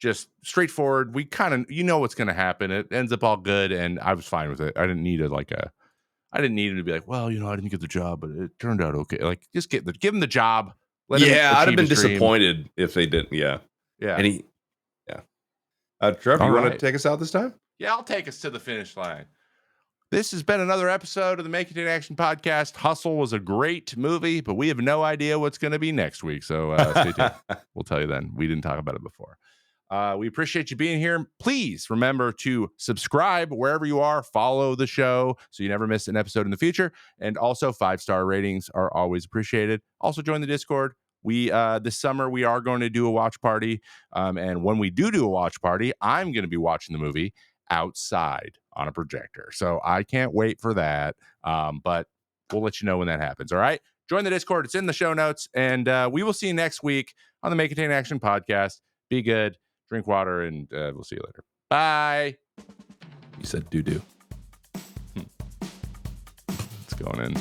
just straightforward. We kind of what's going to happen. It ends up all good, and I was fine with it. I didn't need him to be like, well, I didn't get the job, but it turned out okay. Like just give him the job. I'd have been disappointed if they didn't. Yeah. And Trevor, you want to take us out this time? Yeah, I'll take us to the finish line. This has been another episode of the Make It in Action podcast. Hustle was a great movie, but we have no idea what's going to be next week. So stay tuned. We'll tell you then. We didn't talk about it before. We appreciate you being here. Please remember to subscribe wherever you are. Follow the show so you never miss an episode in the future. And also 5-star ratings are always appreciated. Also join the Discord. We this summer we are going to do a watch party. And when we do a watch party, I'm going to be watching the movie outside on a projector. So I can't wait for that. But we'll let you know when that happens. All right. Join the Discord. It's in the show notes. And we will see you next week on the Make It in Action podcast. Be good. Drink water, and we'll see you later. Bye. You said doo-doo. It's going in.